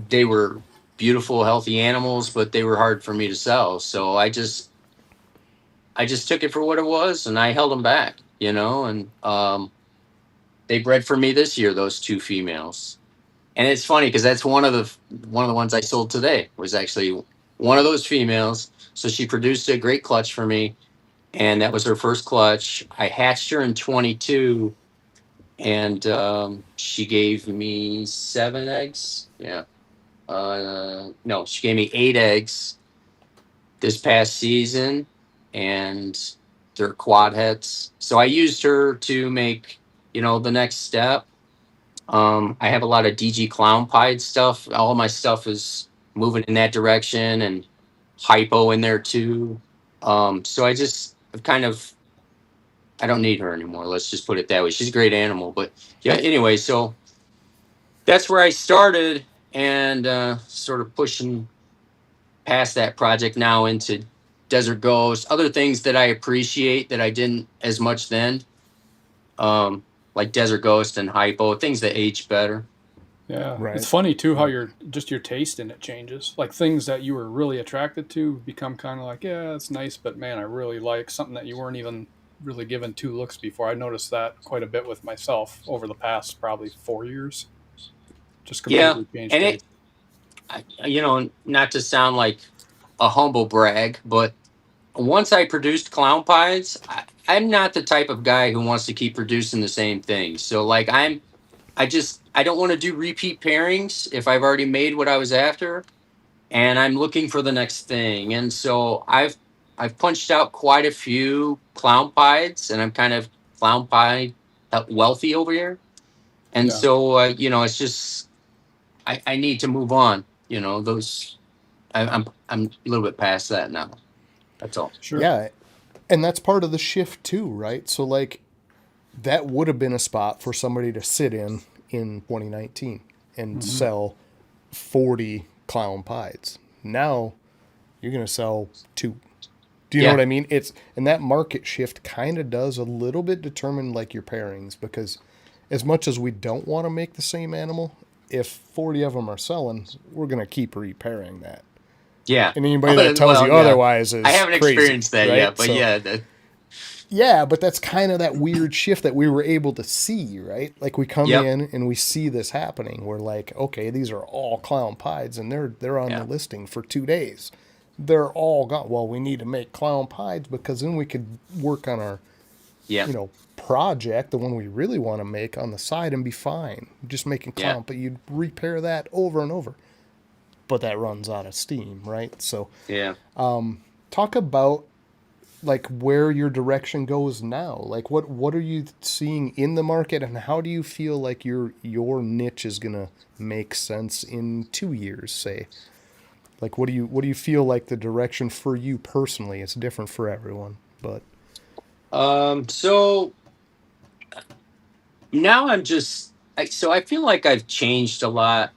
They were beautiful, healthy animals, but they were hard for me to sell. So I just took it for what it was and I held them back, and they bred for me this year, those 2 females. And it's funny because that's one of the ones I sold today was actually one of those females. So she produced a great clutch for me. And that was her first clutch. I hatched her in 22 and she gave me 7 eggs. Yeah. No, she gave me 8 eggs this past season, and they're quad heads. So I used her to make, the next step. I have a lot of DG Clown Pied stuff. All of my stuff is moving in that direction, and hypo in there too. So I don't need her anymore. Let's just put it that way. She's a great animal, but yeah. Anyway, so that's where I started, and sort of pushing past that project now into Desert Ghost, other things that I appreciate that I didn't as much then, like Desert Ghost and Hypo, things that age better. Yeah. Right. It's funny too how your taste in it changes. Like things that you were really attracted to become kind of like, yeah, it's nice, but man, I really like something that you weren't even really given 2 looks before. I noticed that quite a bit with myself over the past probably 4 years. Just completely changed And taste. not to sound like a humble brag, but once I produced clown pies, I'm not the type of guy who wants to keep producing the same thing. So like I don't want to do repeat pairings if I've already made what I was after, and I'm looking for the next thing. And so I've punched out quite a few clown pies, and I'm kind of clown pie wealthy over here. And so it's just I need to move on. I'm a little bit past that now. That's all. Sure. Yeah. And that's part of the shift too, right? So like that would have been a spot for somebody to sit in 2019 and sell 40 clown pies. Now you're going to sell 2. Do you know what I mean? And that market shift kind of does a little bit determine like your pairings, because as much as we don't want to make the same animal, if 40 of them are selling, we're going to keep repairing that. Yeah. And anybody that tells you otherwise is I haven't crazy, experienced that right? yet, but So, yeah, but that's kind of that weird shift that we were able to see, right? Like we come in and we see this happening. We're like, okay, these are all clown pies, and they're on the listing for 2 days. They're all gone. Well, we need to make clown pies because then we could work on our, project, the one we really want to make on the side, and be fine. Just making clown, but you'd repair that over and over. But that runs out of steam, right? So, talk about like where your direction goes now. Like what are you seeing in the market, and how do you feel like your niche is gonna make sense in 2 years, say? Like what do you feel like the direction for you personally? It's different for everyone, but so now I feel like I've changed a lot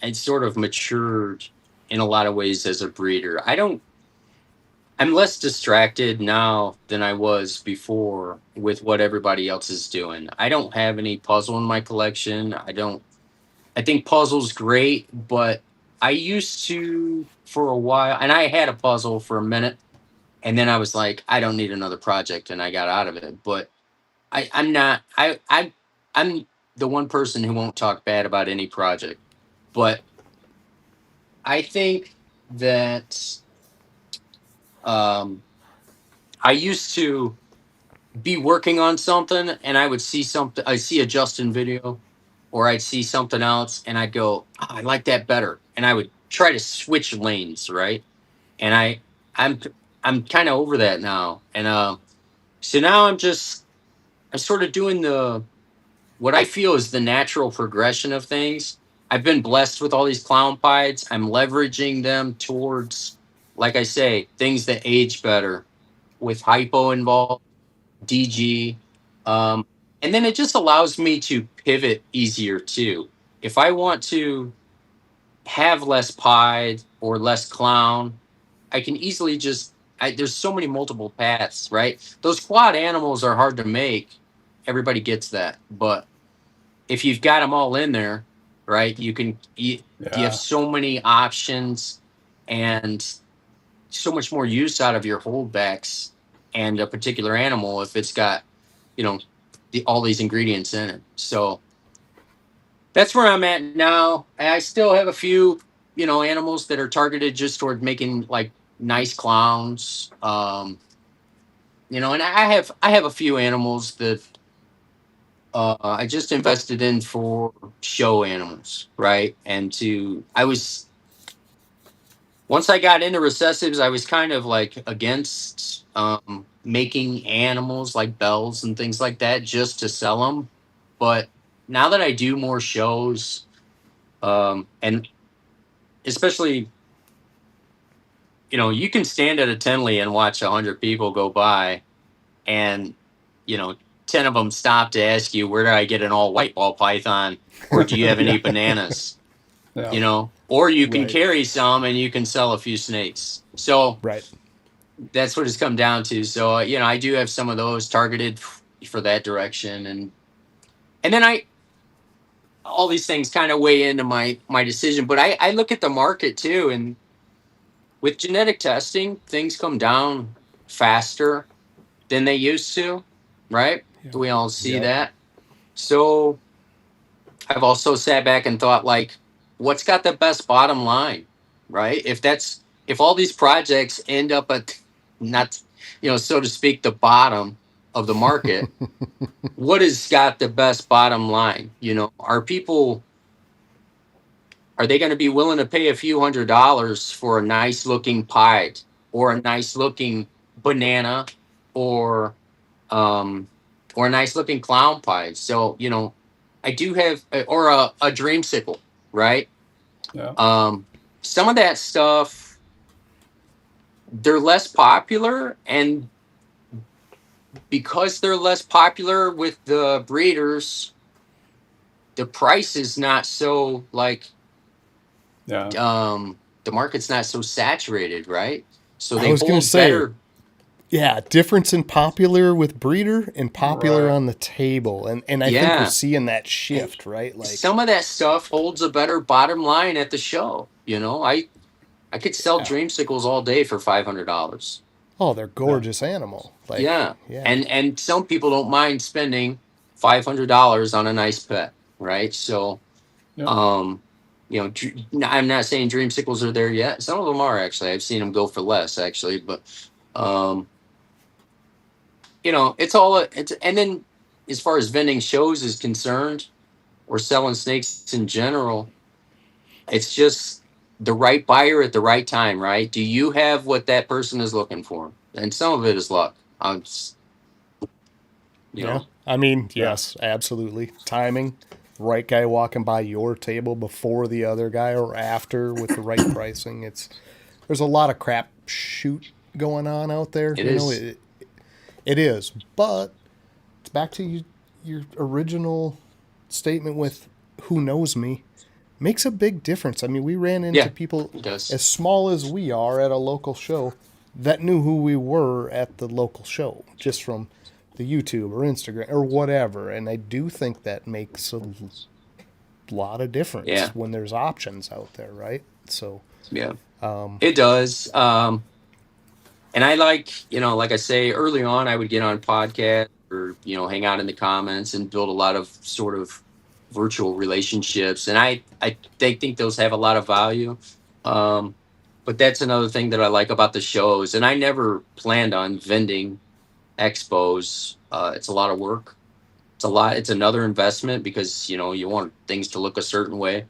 and sort of matured in a lot of ways as a breeder. I'm less distracted now than I was before with what everybody else is doing. I don't have any puzzle in my collection. I think puzzle's great, but I used to for a while, and I had a puzzle for a minute, and then I was like, I don't need another project, and I got out of it. But I'm not I'm the one person who won't talk bad about any project. But I think that um I used to be working on something, and I would see something, I see a Justin video, or I'd see something else, and I'd go, "Oh, I like that better." And I would try to switch lanes, right? And I'm I'm kind of over that now. And so now I'm sort of doing what I feel is the natural progression of things. I've been blessed with all these clown pies. I'm leveraging them towards, like I say, things that age better with hypo involved, DG. Um, and then it just allows me to pivot easier too. If I want to have less pied or less clown, I can easily there's so many multiple paths, right? Those quad animals are hard to make. Everybody gets that. But if you've got them all in there, right, you have so many options and so much more use out of your holdbacks and a particular animal if it's got, all these ingredients in it. So that's where I'm at now. I still have a few, animals that are targeted just toward making like nice clowns. And I have a few animals that I just invested in for show animals, right? Once I got into recessives, I was kind of like against making animals like bells and things like that just to sell them. But now that I do more shows, and especially, you can stand at a Tenley and watch 100 people go by, and 10 of them stop to ask you, where do I get an all white ball python, or do you have any bananas? Or you can carry some and you can sell a few snakes. So that's what it's come down to. So I do have some of those targeted for that direction, and then all these things kind of weigh into my decision. But I look at the market too, and with genetic testing, things come down faster than they used to, right? Yeah. We all see that. So I've also sat back and thought, like, what's got the best bottom line, right? If all these projects end up at not, so to speak, the bottom of the market, what has got the best bottom line? Are they going to be willing to pay a few $100s for a nice looking pie or a nice looking banana or a nice looking clown pie? So, I do have, or a dreamsicle, right? Yeah. some of that stuff, they're less popular, and because they're less popular with the breeders, the price is not so like Yeah. the market's not so saturated, right? So I they was gonna hold say, better. yeah, difference in popular with breeder and popular Right. on the table, and I think we're Yeah. seeing that shift, right? Like, Some of that stuff holds a better bottom line at the show. You know, I could sell Yeah. dreamsicles all day for $500. oh, they're gorgeous animal. Like, Yeah. yeah, And some people don't mind spending $500 on a nice pet, right? So Yep. you know, I'm not saying dreamsicles are there yet. Some of them are, actually. I've seen them go for less, actually, but you know, it's and then as far as vending shows is concerned, or selling snakes in general, it's just the right buyer at the right time, right? Do you have what that person is looking for? And some of it is luck. You yeah. know, I mean, Yeah. yes, absolutely. Timing, right guy walking by your table before the other guy or after with the right pricing. There's a lot of crap shoot going on out there. It you know, is. it is, but it's back to your original statement with who knows me makes a big difference. I mean, we ran into Yeah, people it does. as small as we are at a local show that knew who we were at the local show just from the YouTube or Instagram or whatever. And I do think that makes a lot of difference Yeah. when there's options out there, right? So, Yeah, it does. And I like, you know, like I say, early on, I would get on podcasts or, you know, hang out in the comments and build a lot of sort of virtual relationships. And they think those have a lot of value. But that's another thing that I like about the shows. And I never planned on vending expos. It's a lot of work. It's another investment because, you know, you want things to look a certain way.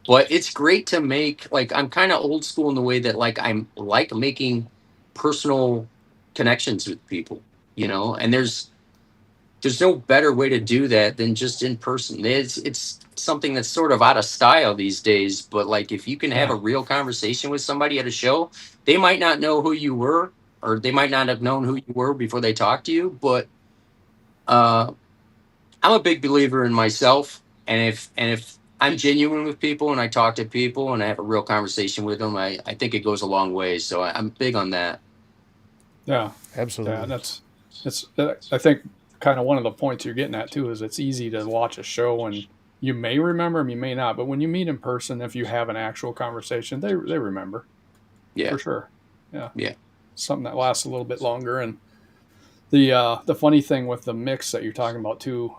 But it's great to make, like, I'm kind of old school in the way that, like, I'm like making personal connections with people, you know, and there's no better way to do that than just in person. It's something that's sort of out of style these days, but like if you can have a Yeah. real conversation with somebody at a show, they might not know who you were, or they might not have known who you were before they talked to you, but uh I'm a big believer in myself, and if I'm genuine with people and I talk to people and I have a real conversation with them, I think it goes a long way. So I'm big on that. Yeah. absolutely. Yeah. That's I think kind of one of the points you're getting at too is it's easy to watch a show and you may remember them, you may not, but when you meet in person, if you have an actual conversation, they remember Yeah. for sure. Yeah. Yeah. Something that lasts a little bit longer. And the funny thing with the mix that you're talking about too,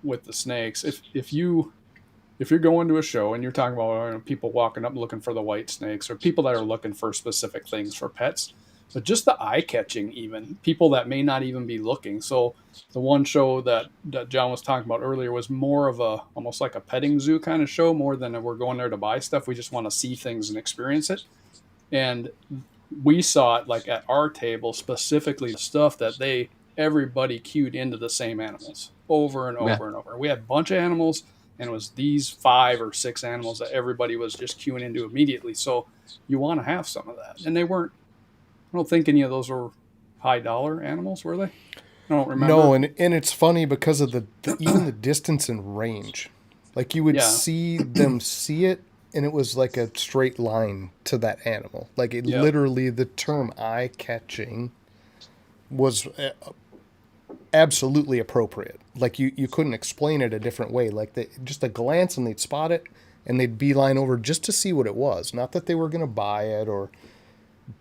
with the snakes, if you're going to a show and you're talking about people walking up looking for the white snakes or people that are looking for specific things for pets, but just the eye catching, even people that may not even be looking. So the one show that John was talking about earlier was more of a almost like a petting zoo kind of show, more than we're going there to buy stuff. We just want to see things and experience it. And we saw it like at our table, specifically the stuff that everybody queued into the same animals over and over and over. We had a bunch of animals, and it was these 5 or 6 animals that everybody was just queuing into immediately. So you want to have some of that. And they weren't, I don't think any of those were high dollar animals, were they? I don't remember. No, and it's funny because of the even the distance and range. Like you would Yeah. see them see it, and it was like a straight line to that animal. Like it Yeah. literally, the term eye catching was absolutely appropriate. Like you couldn't explain it a different way. Like just a glance and they'd spot it and they'd beeline over just to see what it was. Not that they were going to buy it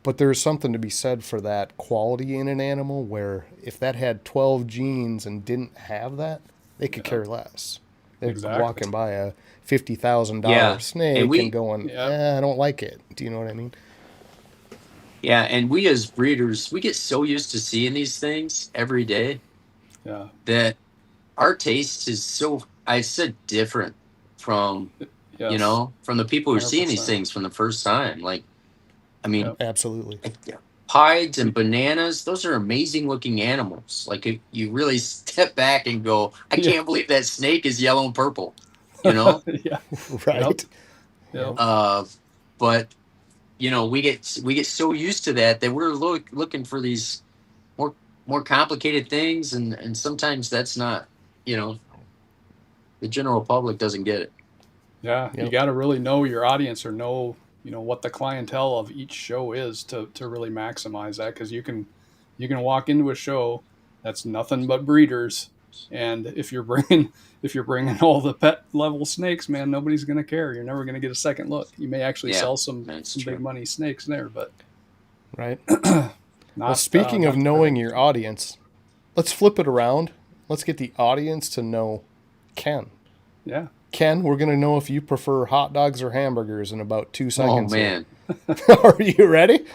but there's something to be said for that quality in an animal where if that had 12 genes and didn't have that, they could care less. They're Exactly. walking by a $50,000 Yeah. snake and going, Yeah. I don't like it. Do you know what I mean? Yeah, and we as breeders, we get so used to seeing these things every day Yeah. that our taste is so, I said, different from, Yes. you know, from the people who are seeing these 100%. things from the first time. Like, I mean, Yep. Absolutely. pieds and bananas, those are amazing looking animals. Like, if you really step back and go, I Yeah. can't believe that snake is yellow and purple, you know? Yeah. Right. Yep. But you know, we get so used to that we're looking for these more complicated things, and sometimes that's not, you know, the general public doesn't get it. Yeah, you Yep. got to really know your audience or know, what the clientele of each show is to really maximize that, because you can walk into a show that's nothing but breeders, and if you're bringing all the pet level snakes, man, nobody's going to care. You're never going to get a second look. You may actually Yeah, sell some that's big true. money snakes there, but Right. not Well, speaking of not knowing everything. your audience, let's flip it around. Let's get the audience to know Ken. Yeah. Ken, we're going to know if you prefer hot dogs or hamburgers in about 2 Oh seconds man, here. Are you ready?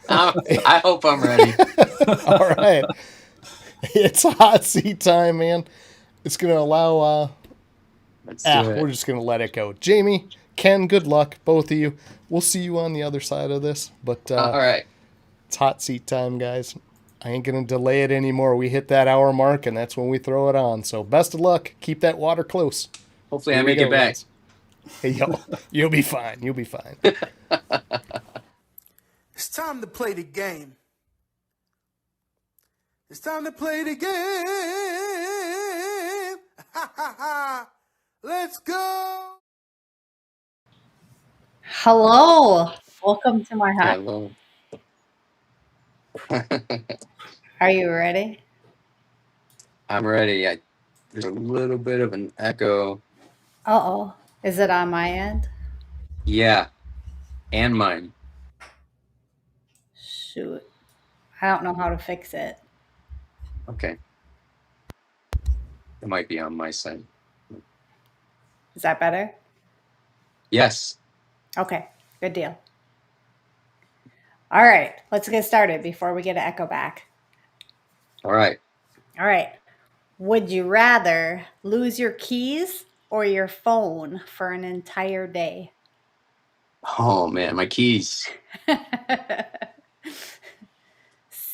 I hope I'm ready. All right. It's hot seat time, man. It's going to allow Let's do we're it. just going to let it go. Jamie, Ken, good luck, both of you. We'll see you on the other side of this, but All right. it's hot seat time, guys. I ain't going to delay it anymore. We hit that hour mark, and that's when we throw it on. So best of luck. Keep that water close. Hopefully, Here I we make go, it back. guys. Hey, yo, you'll be fine. You'll be fine. It's time to play the game. It's time to play the game. Ha ha ha. Let's go. Hello. Welcome to my hot. Hello. Are you ready? I'm ready. There's a little bit of an echo. Uh-oh. Is it on my end? Yeah, and mine. Shoot. I don't know how to fix it. Okay. It might be on my side. Is that better? Yes. Okay. Good deal. All right. Let's get started before we get an echo back. All right. All right. Would you rather lose your keys or your phone for an entire day? Oh man, my keys.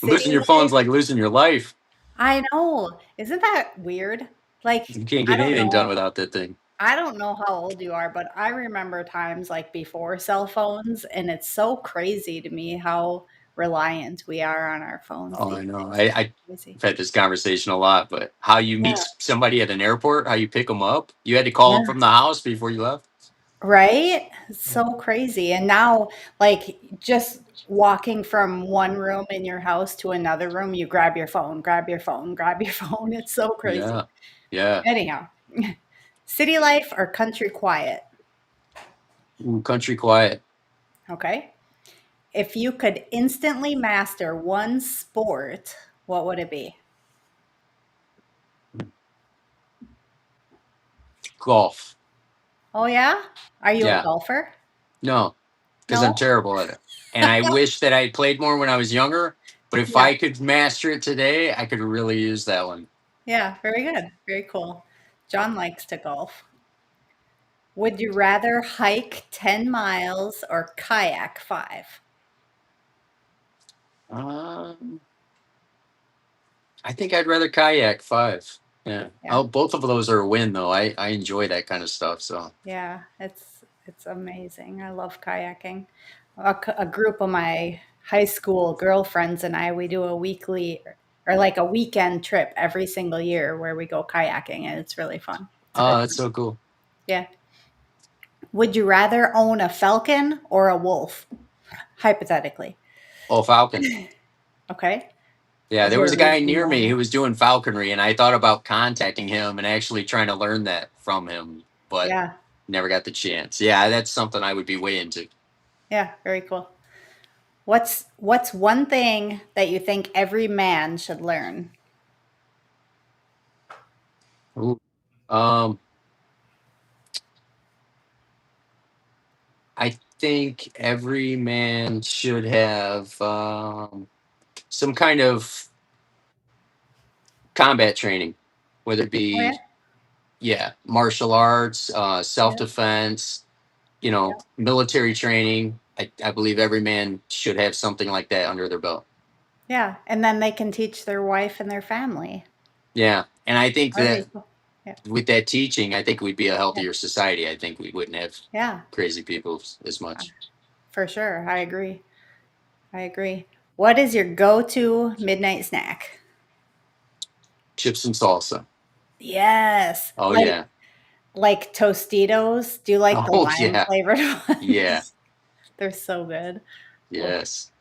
Losing City your phone's life. like losing your life. I know. Isn't that weird? Like, You can't I get don't anything done know. without that thing. I don't know how old you are, but I remember times like before cell phones, and it's so crazy to me how reliant we are on our phones Oh, these I know. days. I've Crazy. had this conversation a lot, but how you Yeah. meet somebody at an airport, how you pick them up, you had to call them Yeah. from the house before you left. Right? It's so crazy. And now, like, just walking from one room in your house to another room, you grab your phone, grab your phone, grab your phone. It's so crazy. Yeah. Yeah. Anyhow, city life or country quiet? Ooh, country quiet. Okay. If you could instantly master one sport, what would it be? Golf. Oh, yeah? Are you a Yeah. golfer? No, because I'm No? terrible at it. And I wish that I played more when I was younger. But if Yeah. I could master it today, I could really use that one. Yeah. Very good. Very cool. John likes to golf. Would you rather hike 10 miles or kayak 5? Um, I think I'd rather kayak 5. Yeah. Yeah. Oh, both of those are a win, though. I enjoy that kind of stuff. So, Yeah. It's amazing. I love kayaking. A group of my high school girlfriends and I, we do a weekly or like a weekend trip every single year where we go kayaking, and it's really fun. It's a oh, good that's time. so cool. Yeah. Would you rather own a falcon or a wolf? Hypothetically. Oh, falcon. Okay. Yeah, Is there there was a a guy reason near me why? who was doing falconry, and I thought about contacting him and actually trying to learn that from him, but Yeah. never got the chance. Yeah, that's something I would be way into. Yeah. Very cool. What's one thing that you think every man should learn? Ooh. Um, I think every man should have some kind of combat training, whether it Oh yeah. be, yeah, martial arts, self Yeah. defense, Yeah. military training. I believe every man should have something like that under their belt. Yeah. And then they can teach their wife and their family. Yeah, and I think That'd that be cool. with that teaching, I think we'd be a healthier society. I think we wouldn't have Yeah, crazy people as much. for sure. I agree. What is your go-to midnight snack? Chips and salsa. Yes. Oh yeah. Like Tostitos. Do you like the Oh lime yeah. flavored Yeah. ones? They're so good. Yes.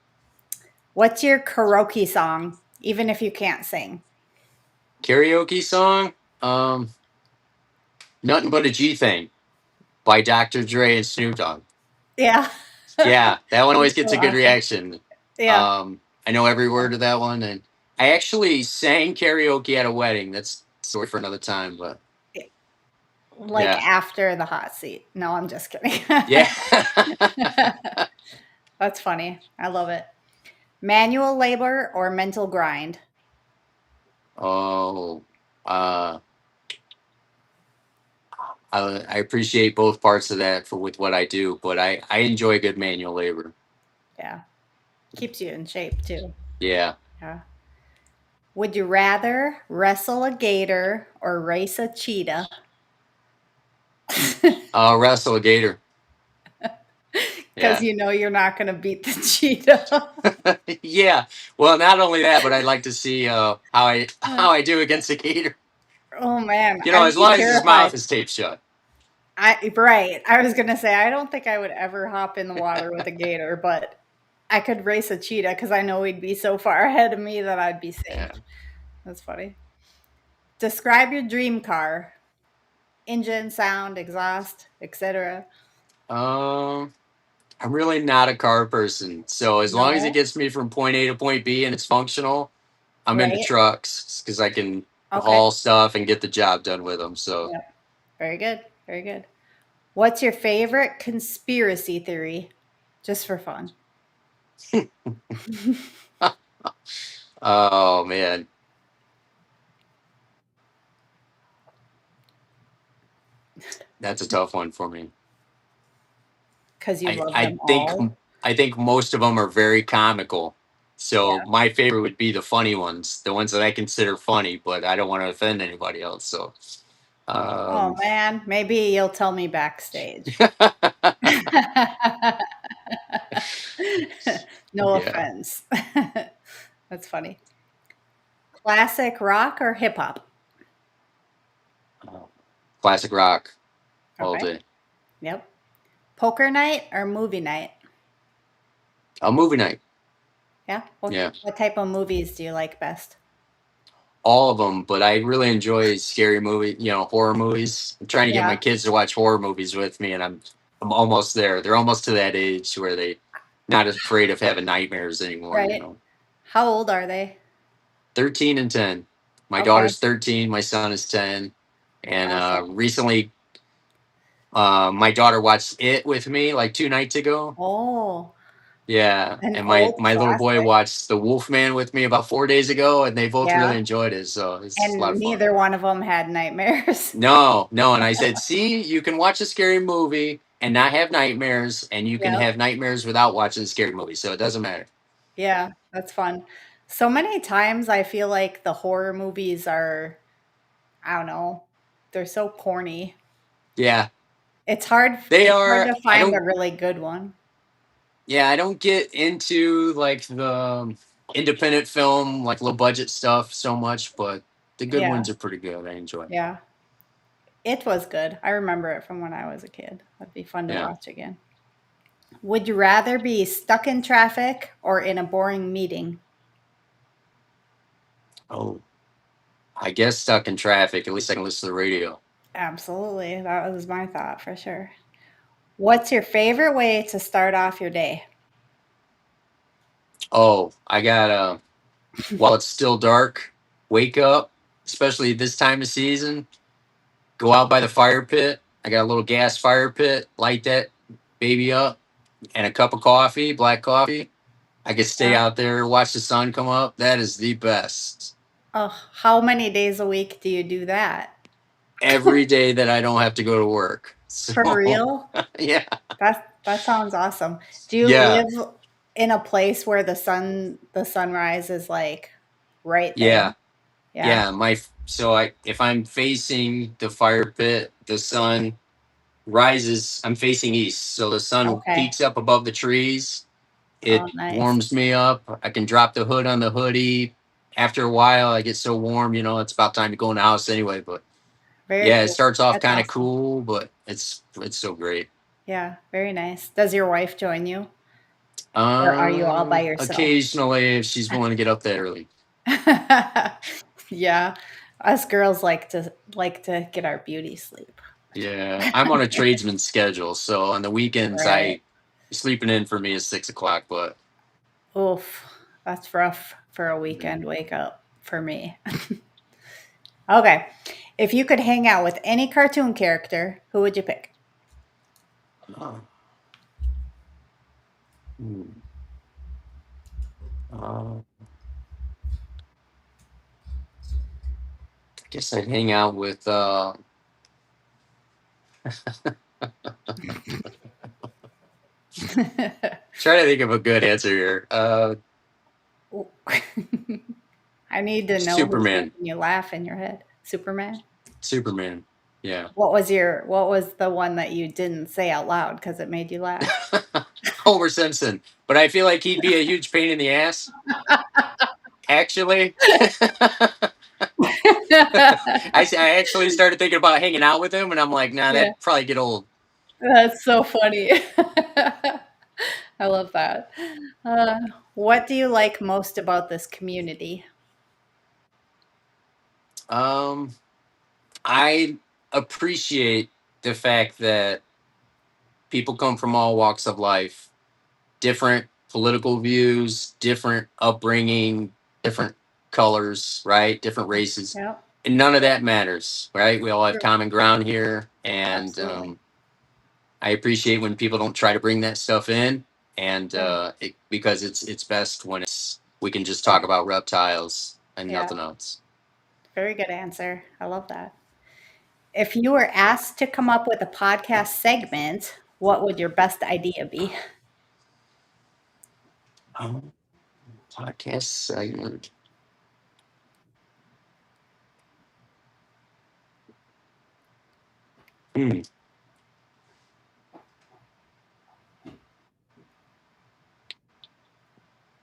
What's your karaoke song, even if you can't sing? Karaoke song. Um, Nothing But a G Thing by Dr. Dre and Snoop Dogg. Yeah. Yeah, that one always It's gets so a good awesome. reaction. Yeah. I know every word of that one, and I actually sang karaoke at a wedding. That's a story for another time, but Like yeah, after the hot seat. No, I'm just kidding. yeah. That's funny. I love it. Manual labor or mental grind? Oh, uh, I appreciate both parts of that for with what I do, but I enjoy good manual labor. Yeah. Keeps you in shape too. Yeah, Yeah. Would you rather wrestle a gator or race a cheetah? wrestle a gator. Because Yeah, you know you're not going to beat the cheetah. yeah. Well, not only that, but I'd like to see how I do against a gator. Oh man, You know, I'd as be long as his terrified. mouth is taped shut. Right. I was gonna say I don't think I would ever hop in the water with a gator, but I could race a cheetah because I know he'd be so far ahead of me that I'd be safe. Yeah. That's funny. Describe your dream car. Engine, sound, exhaust, etc. Um, I'm really not a car person. So as long as it No. gets me from point A to point B and it's functional, I'm into Right. trucks because I can Okay. haul stuff and get the job done with them. So, Yep. Very good. Very good. What's your favorite conspiracy theory? Just for fun. oh man, that's a tough one for me. Because you I love I them think all. I think most of them are very comical. So Yeah. my favorite would be the funny ones, the ones that I consider funny, but I don't want to offend anybody else. So, Oh um, man, maybe you'll tell me backstage. No yeah, offense. That's funny. Classic rock or hip hop? classic rock all Okay. day. Yep. Poker night or movie night? A movie night. Yeah. What Yeah. what type of movies do you like best? All of them, but I really enjoy scary horror movies. I'm trying to get my Yeah. kids to watch horror movies with me, and I'm almost there. They're almost to that age where they not afraid of having nightmares anymore. You Right. know, How old are they? 13 and 10. My Okay. daughter's 13. My son is 10. And Awesome. recently, my daughter watched it with me like 2 nights ago. Oh, Yeah, an and my old my little boy classic. watched The Wolfman with me about 4 days ago, and they both Yeah. really enjoyed it. So it's a lot And of fun. neither one of them had nightmares. No, no. And I said, see, you can watch a scary movie and not have nightmares, and you can Yep. have nightmares without watching a scary movie. So it doesn't matter. Yeah, that's fun. So many times I feel like the horror movies are, I don't know, they're so corny. Yeah, It's hard they it's hard are. to find a really good one. Yeah, I don't get into like the independent film, like low budget stuff so much, but the good Yeah, ones are pretty good. I enjoy. yeah. It was good. I remember it from when I was a kid. That'd be fun to Yeah. watch again. Would you rather be stuck in traffic or in a boring meeting? Oh, I guess stuck in traffic. At least I can listen to the radio. Absolutely. That was my thought for sure. What's your favorite way to start off your day? Oh, I got while it's still dark, wake up, especially this time of season. Go out by the fire pit. I got a little gas fire pit. Light that baby up, and a cup of coffee, black coffee. I could stay Yeah. out there, watch the sun come up. That is the best. Oh, how many days a week do you do that? Every day that I don't have to go to work. For So real? yeah, That sounds awesome. Do you yeah, live in a place where the sunrise is like right there? yeah. Yeah, if I'm facing the fire pit, the sun rises. I'm facing east, so the sun Okay. peaks up above the trees. Oh, It nice. warms me up. I can drop the hood on the hoodie. After a while, I get so warm, it's about time to go in the house anyway. But Very yeah, it cool. starts off That's kind of awesome. cool, but it's so great. Yeah, very nice. Does your wife join you, or are you all by yourself? Occasionally, if she's willing to get up that early. Yeah, us girls like to get our beauty sleep. Yeah, I'm on a tradesman schedule, so on the weekends, Right. sleeping in for me is 6 o'clock. But Oof, that's rough for a weekend wake up for me. Okay, if you could hang out with any cartoon character, who would you pick? uh, hmm, uh, I guess I'd hang out with. Try to think of a good answer here. I need to know who's Superman. making you laugh in your head. Superman? Superman. Yeah. What was the one that you didn't say out loud because it made you laugh? Homer Simpson. But I feel like he'd be a huge pain in the ass. Actually, I actually started thinking about hanging out with him, and I'm like, nah, Yeah, that'd probably get old. that's so funny. I love that. Uh, what do you like most about this community? Um, I appreciate the fact that people come from all walks of life, different political views, different upbringing, different colors, right? Different races. Yeah, And none of that matters, right? We all have true. common ground here. And Absolutely. I appreciate when people don't try to bring that stuff in. And Yeah, because it's best when we can just talk about reptiles and yeah. nothing else. Very good answer. I love that. If you were asked to come up with a podcast segment, what would your best idea be? Um, Podcast segment. Hmm.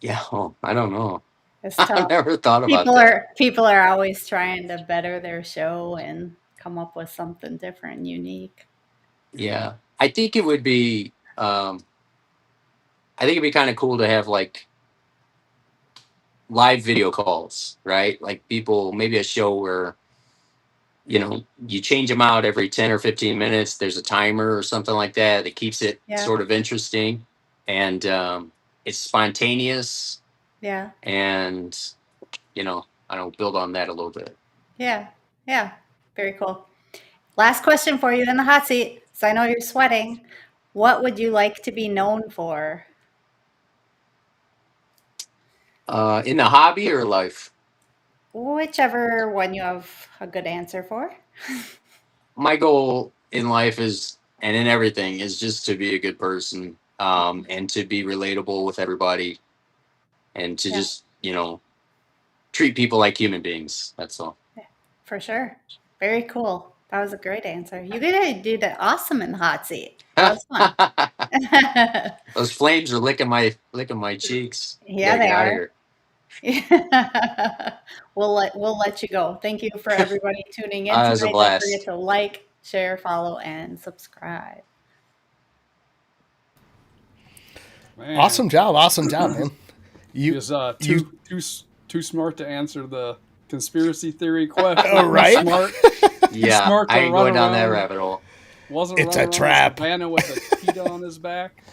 Yeah, I don't know. It's I've tough. never thought about People that. are people are always trying to better their show and come up with something different and unique. Yeah, I think it would be. I think it'd be kind of cool to have like live video calls, right? Like people, maybe a show where you change them out every 10 or 15 minutes. There's a timer or something like that that keeps it Yeah, sort of interesting, and it's spontaneous, yeah, and I don't build on that a little bit. yeah, yeah. Very cool. Last question for you in the hot seat, so I know you're sweating. What would you like to be known for? In the hobby or life, Whichever one you have a good answer for. my goal in life is, and in everything, is just to be a good person, and to be relatable with everybody, and to Yeah, just treat people like human beings. That's all. for sure. Very cool. That was a great answer. You did it awesome in the hot seat. That was fun. Those flames are licking my cheeks. Yeah, Gotta they get out of are. here. We'll let you go. Thank you for everybody tuning in It was a tonight. Don't forget blast. to like, share, follow, and subscribe. Man, Awesome job, man. he You was you too smart to answer the conspiracy theory question. oh, right? Yeah, smart to I ain't run going down that around. rabbit hole. Wasn't It's running a around trap. the savannah with a cheetah on his back.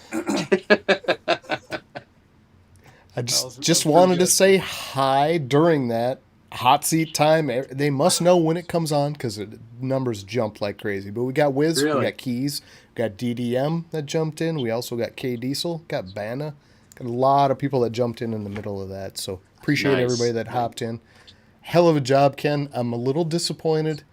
I That was just pretty wanted to good. say hi during that hot seat time. They must know when it comes on because numbers jump like crazy. But we got Wiz, we Really? got Keys, we got DDM that jumped in. We also got K Diesel, got Banna, got a lot of people that jumped in the middle of that. So appreciate everybody Nice. that hopped in. Hell of a job, Ken. I'm a little disappointed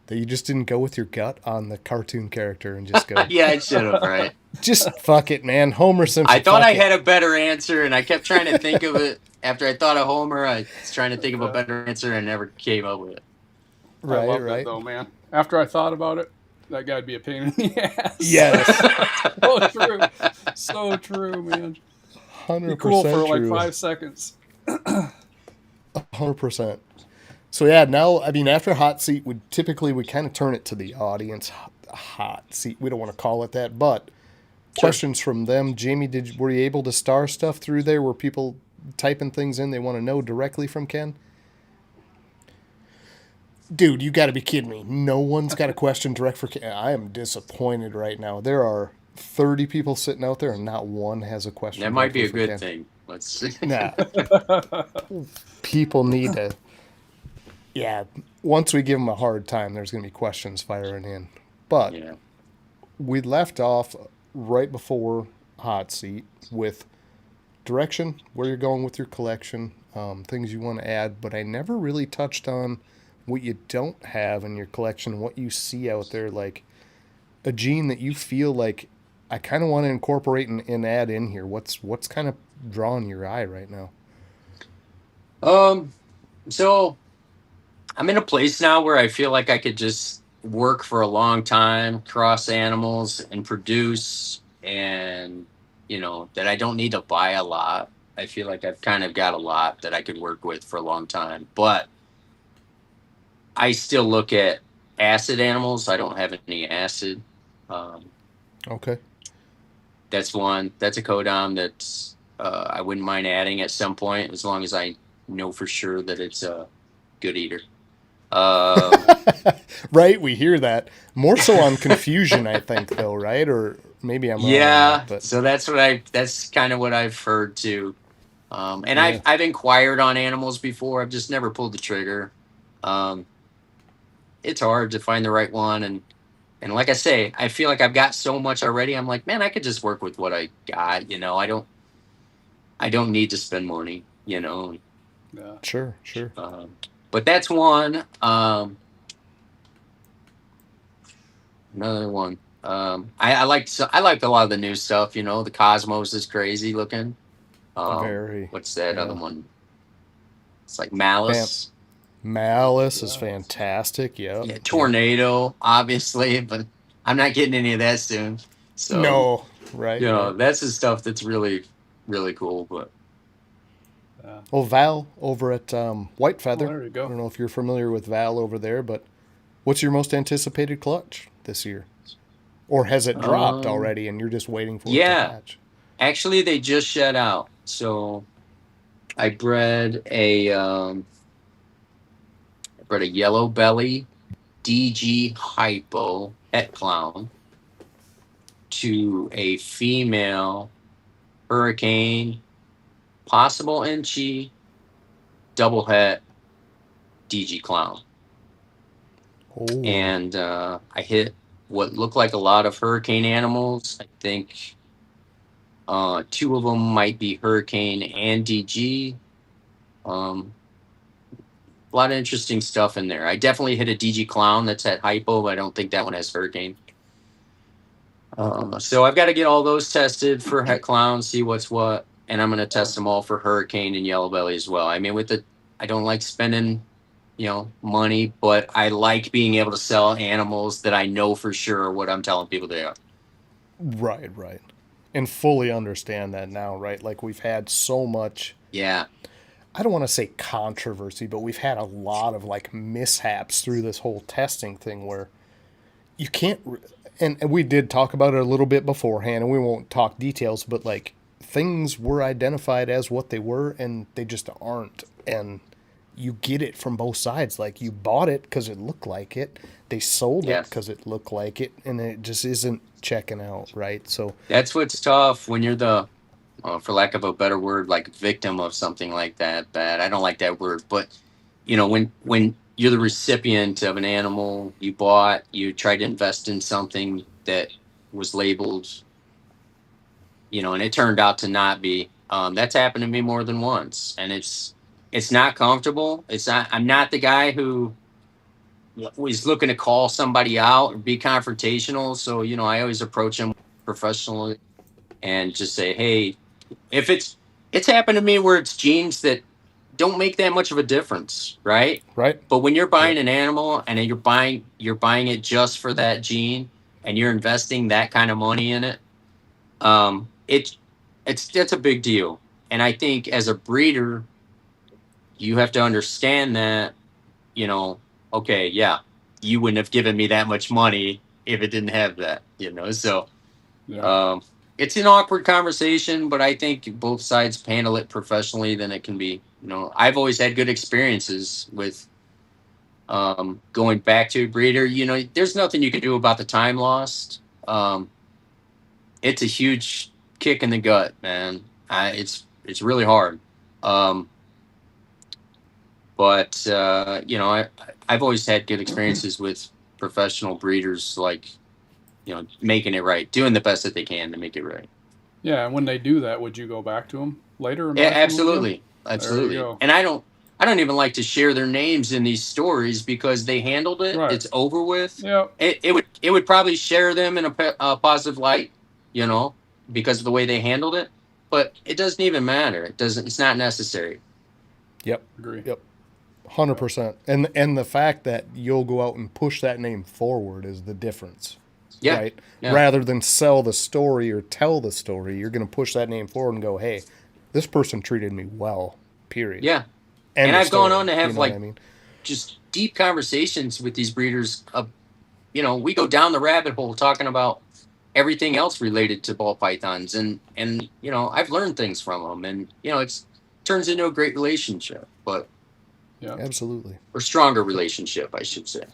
that you just didn't go with your gut on the cartoon character and just go, Yeah, I should have, right? just fuck it, man. Homer Simpson. I thought fuck I it. had a better answer, and I kept trying to think of it. after I thought of Homer, I was trying to think of a better answer and never came up with it. I loved it though, man. After I thought about it, that guy'd be a pain in the ass. Yes. So true. So true, man. 100% Be cool for like true. 5 seconds. 100%. So yeah, now I mean, after hot seat, we kind of turn it to the audience. Hot seat. We don't want to call it that, but questions from them. Jamie, were you able to star stuff through there? Were people typing things in they want to know directly from Ken? Dude, you got to be kidding me. No one's got a question direct for Ken. I am disappointed right now. There are 30 people sitting out there and not one has a question. That might be a for good Ken. thing. Let's see. Nah. People need to. Yeah, once we give them a hard time, there's going to be questions firing in. But Yeah. we left off right before hot seat with direction, where you're going with your collection, things you want to add. But I never really touched on what you don't have in your collection, what you see out there, like a gene that you feel like I kind of want to incorporate and add in here. What's kind of drawing your eye right now? So I'm in a place now where I feel like I could just work for a long time, cross animals and produce, and that I don't need to buy a lot. I feel like I've kind of got a lot that I could work with for a long time, but I still look at acid animals. I don't have any acid. Okay. That's one. That's a codom that's I wouldn't mind adding at some point, as long as I know for sure that it's a good eater. Right, we hear that more so on confusion, I think, though, right? Or maybe I'm wrong on Yeah, that, but so that's kind of what I've heard too. And Yeah. I've inquired on animals before. I've just never pulled the trigger. It's hard to find the right one, and like I say, I feel like I've got so much already. I'm like, man, I could just work with what I got. I don't need to spend money. Yeah. sure. But that's one. Another one. I liked a lot of the new stuff. The Cosmos is crazy looking. Very. What's that yeah. other one? It's like Malice. Malice is fantastic. Yep. Yeah, Tornado, obviously, but I'm not getting any of that soon. So No, right. right. that's the stuff that's really, really cool. But Well, Val over at White Feather. there you go. I don't know if you're familiar with Val over there, but what's your most anticipated clutch this year? Or has it dropped already and you're just waiting for it to hatch? Actually, they just shed out. So I bred a yellow belly DG hypo het clown to a female hurricane, possible Inchi, double het DG clown. Oh. And I hit what looked like a lot of hurricane animals. I think two of them might be hurricane and DG. A lot of interesting stuff in there. I definitely hit a DG clown that's at hypo, but I don't think that one has hurricane. So I've got to get all those tested for het clown, see what's what, and I'm going to test them all for hurricane and yellow belly as well. I mean, I don't like spending money, but I like being able to sell animals that I know for sure what I'm telling people they are. Right. And fully understand that now, right? Like we've had so much. Yeah. I don't want to say controversy, but we've had a lot of like mishaps through this whole testing thing where you can't, and we did talk about it a little bit beforehand, and we won't talk details, but like things were identified as what they were and they just aren't. And you get it from both sides. Like you bought it because it looked like it. They sold it because it looked like it, and it just isn't checking out, right? So that's what's tough when you're the, for lack of a better word, like victim of something like that. Bad. I don't like that word, but when you're the recipient of an animal you bought, you tried to invest in something that was labeled, and it turned out to not be. That's happened to me more than once, and it's not comfortable. I'm not the guy who was looking to call somebody out or be confrontational. So, I always approach them professionally and just say, hey, if it's it's happened to me where it's genes that don't make that much of a difference, right? Right. But when you're buying Yep. an animal and you're buying it just for that gene, and you're investing that kind of money in it, it it's that's a big deal. And I think as a breeder, you have to understand that, you know, okay, yeah, you wouldn't have given me that much money if it didn't have that, So Yeah. um, it's an awkward conversation, but I think both sides handle it professionally. Then it can be, I've always had good experiences with going back to a breeder. There's nothing you can do about the time lost. It's a huge kick in the gut, man. It's really hard. Um, but I've always had good experiences with professional breeders, like making it right, doing the best that they can to make it right. Yeah, and when they do that, would you go back to them later and Yeah, buy from them again? absolutely, There you absolutely. go. And I don't even like to share their names in these stories because they handled it. Right. It's over with. Yeah. It would probably share them in a positive light, you know, because of the way they handled it. But it doesn't even matter. It doesn't. It's not necessary. Yep. Agree. Yep. 100%. And the fact that you'll go out and push that name forward is the difference. Yeah. Right? Yeah. Rather than sell the story or tell the story, you're going to push that name forward and go, "Hey, this person treated me well." Period. Yeah. End And of I've gone story. on to have You know what I mean? just deep conversations with these breeders. We go down the rabbit hole talking about everything else related to ball pythons, and I've learned things from them, and it's turns into a great relationship, but Yeah. Absolutely. or stronger relationship, I should say.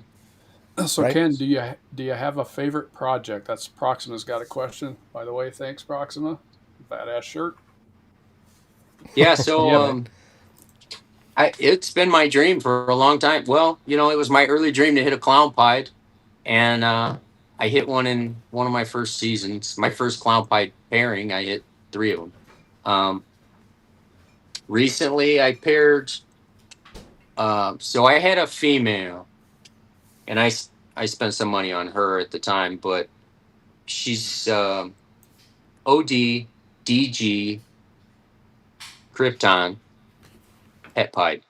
So Right. Ken, do you have a favorite project? That's Proxima's got a question, by the way. Thanks, Proxima. Badass shirt. Yeah. So Yeah, man. it's been my dream for a long time. Well, it was my early dream to hit a clown pied, and I hit one in one of my first seasons. My first clown pied pairing, I hit three of them. Recently, I paired. So I had a female, and I spent some money on her at the time, but she's OD, DG, Krypton, het pied,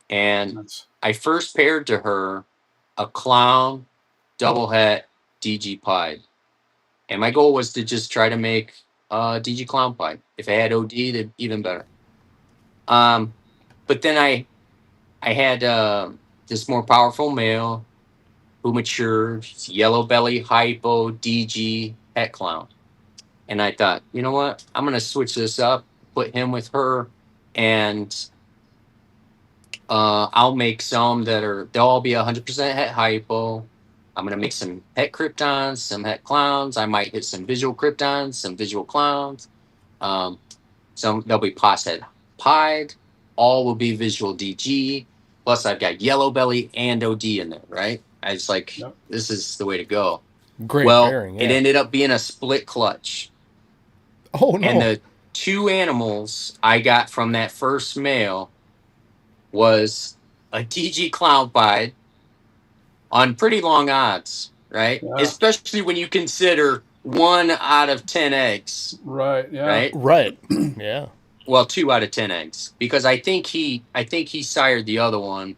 and That's I first paired to her a clown, double het, DG pied, and my goal was to just try to make DG clown pied. If I had OD, then even better. But then I had this more powerful male who matured, yellow belly, hypo, DG, het clown. And I thought, you know what? I'm going to switch this up, put him with her, and I'll make some they'll all be 100% het hypo. I'm going to make some het kryptons, some het clowns. I might hit some visual kryptons, some visual clowns. They'll be pos het pied. All will be visual DG. Plus, I've got yellow belly and OD in there, right? I was like, Yep. This is the way to go. Great Well, pairing. Yeah. it ended up being a split clutch. Oh no. And the two animals I got from that first male was a DG clown pied on pretty long odds, right? Yeah. Especially when you consider 1 out of 10 eggs, right. Yeah. right? Right. Yeah. Well, 2 out of 10 eggs, because I think he sired the other one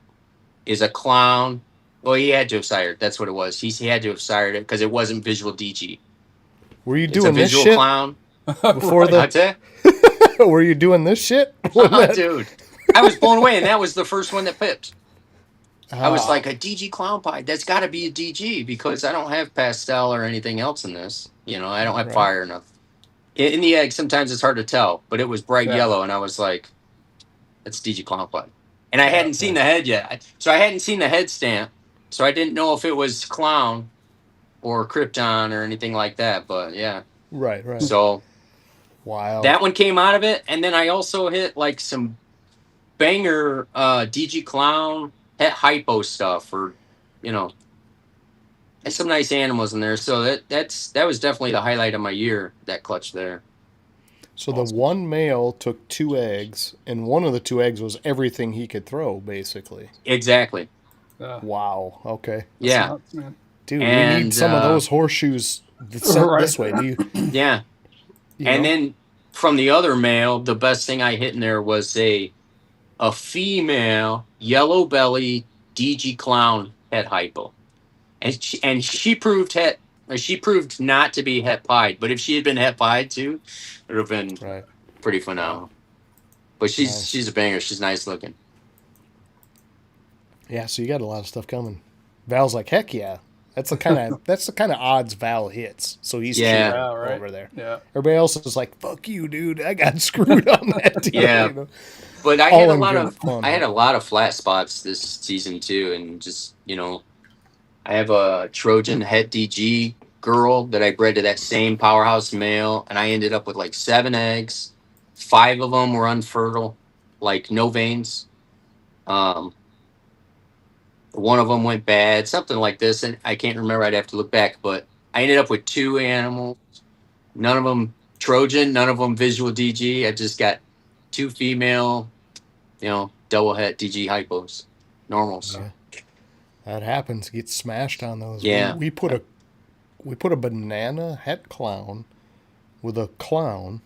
is a clown. Well, he had to have sired. That's what it was. He had to have sired it because it wasn't visual DG. Were you It's a doing this visual shit clown. before That's it. Were you doing this shit? Dude, I was blown away, and that was the first one that pipped. I was Ah, like, a DG clown pie. That's got to be a DG because I don't have pastel or anything else in this. I don't have Right. fire enough. In the egg, sometimes it's hard to tell, but it was bright Yeah. yellow, and I was like, that's DG clown pie. And I hadn't seen the head yet. So I hadn't seen the head stamp. So I didn't know if it was clown or Krypton or anything like that. But yeah. right. Right. So Wow. that one came out of it. And then I also hit like some banger DG clown, het hypo stuff, or and some nice animals in there. So that was definitely the highlight of my year, that clutch there. So the one male took 2 eggs, and one of the 2 eggs was everything he could throw, basically. Exactly. Yeah. Wow. Okay. That's Yeah. nuts, man. Dude, we And, need some of those horseshoes sent Right. this way. Do you, Yeah. you And know? then from the other male, the best thing I hit in there was a female yellow belly DG clown het hypo, and she proved not to be het pied. But if she had been het pied too, it would have been Right. pretty phenomenal. But Nice. she's a banger. She's nice looking. Yeah, so you got a lot of stuff coming. Val's like, heck yeah. That's the kind of odds Val hits. So he's Yeah. cheering Yeah, right. over there. Yeah. Everybody else is like, fuck you, dude. I got screwed on that deal. Yeah. You know? But I All had a in lot good of fun. I had a lot of flat spots this season too, and just I have a Trojan het DG girl that I bred to that same powerhouse male, and I ended up with like 7 eggs. 5 of them were unfertile, like no veins. One of them went bad, something like this, and I can't remember. I'd have to look back, but I ended up with 2 animals. None of them Trojan, none of them visual DG. I just got 2 female, double het DG hypos, normals. Yeah. That happens. Get smashed on those. Yeah. We put a banana het clown with a clown,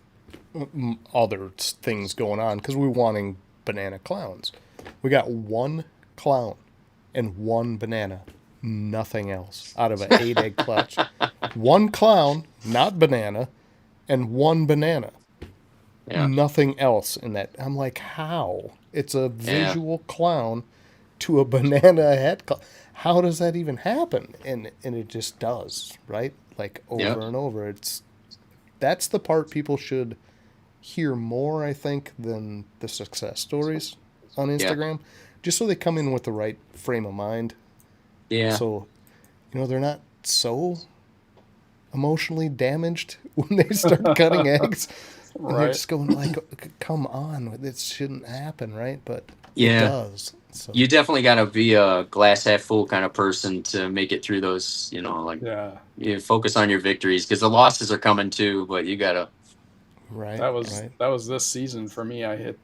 other things going on because we're wanting banana clowns. We got 1 clown and 1 banana, nothing else out of an 8 egg clutch. 1 clown, not banana, and 1 banana. Yeah. Nothing else in that. I'm like, how? It's a visual clown to a banana het clown. How does that even happen? And it just does, right? Like over and over. That's the part people should hear more, I think, than the success stories on Instagram. Just so they come in with the right frame of mind. Yeah. So, they're not so emotionally damaged when they start cutting eggs. And they're Right. just going like, come on, this shouldn't happen, right? But Yeah. it does. So You definitely got to be a glass half full kind of person to make it through those, Yeah. you focus on your victories because the losses are coming too, but you got to. right. That was this season for me. I hit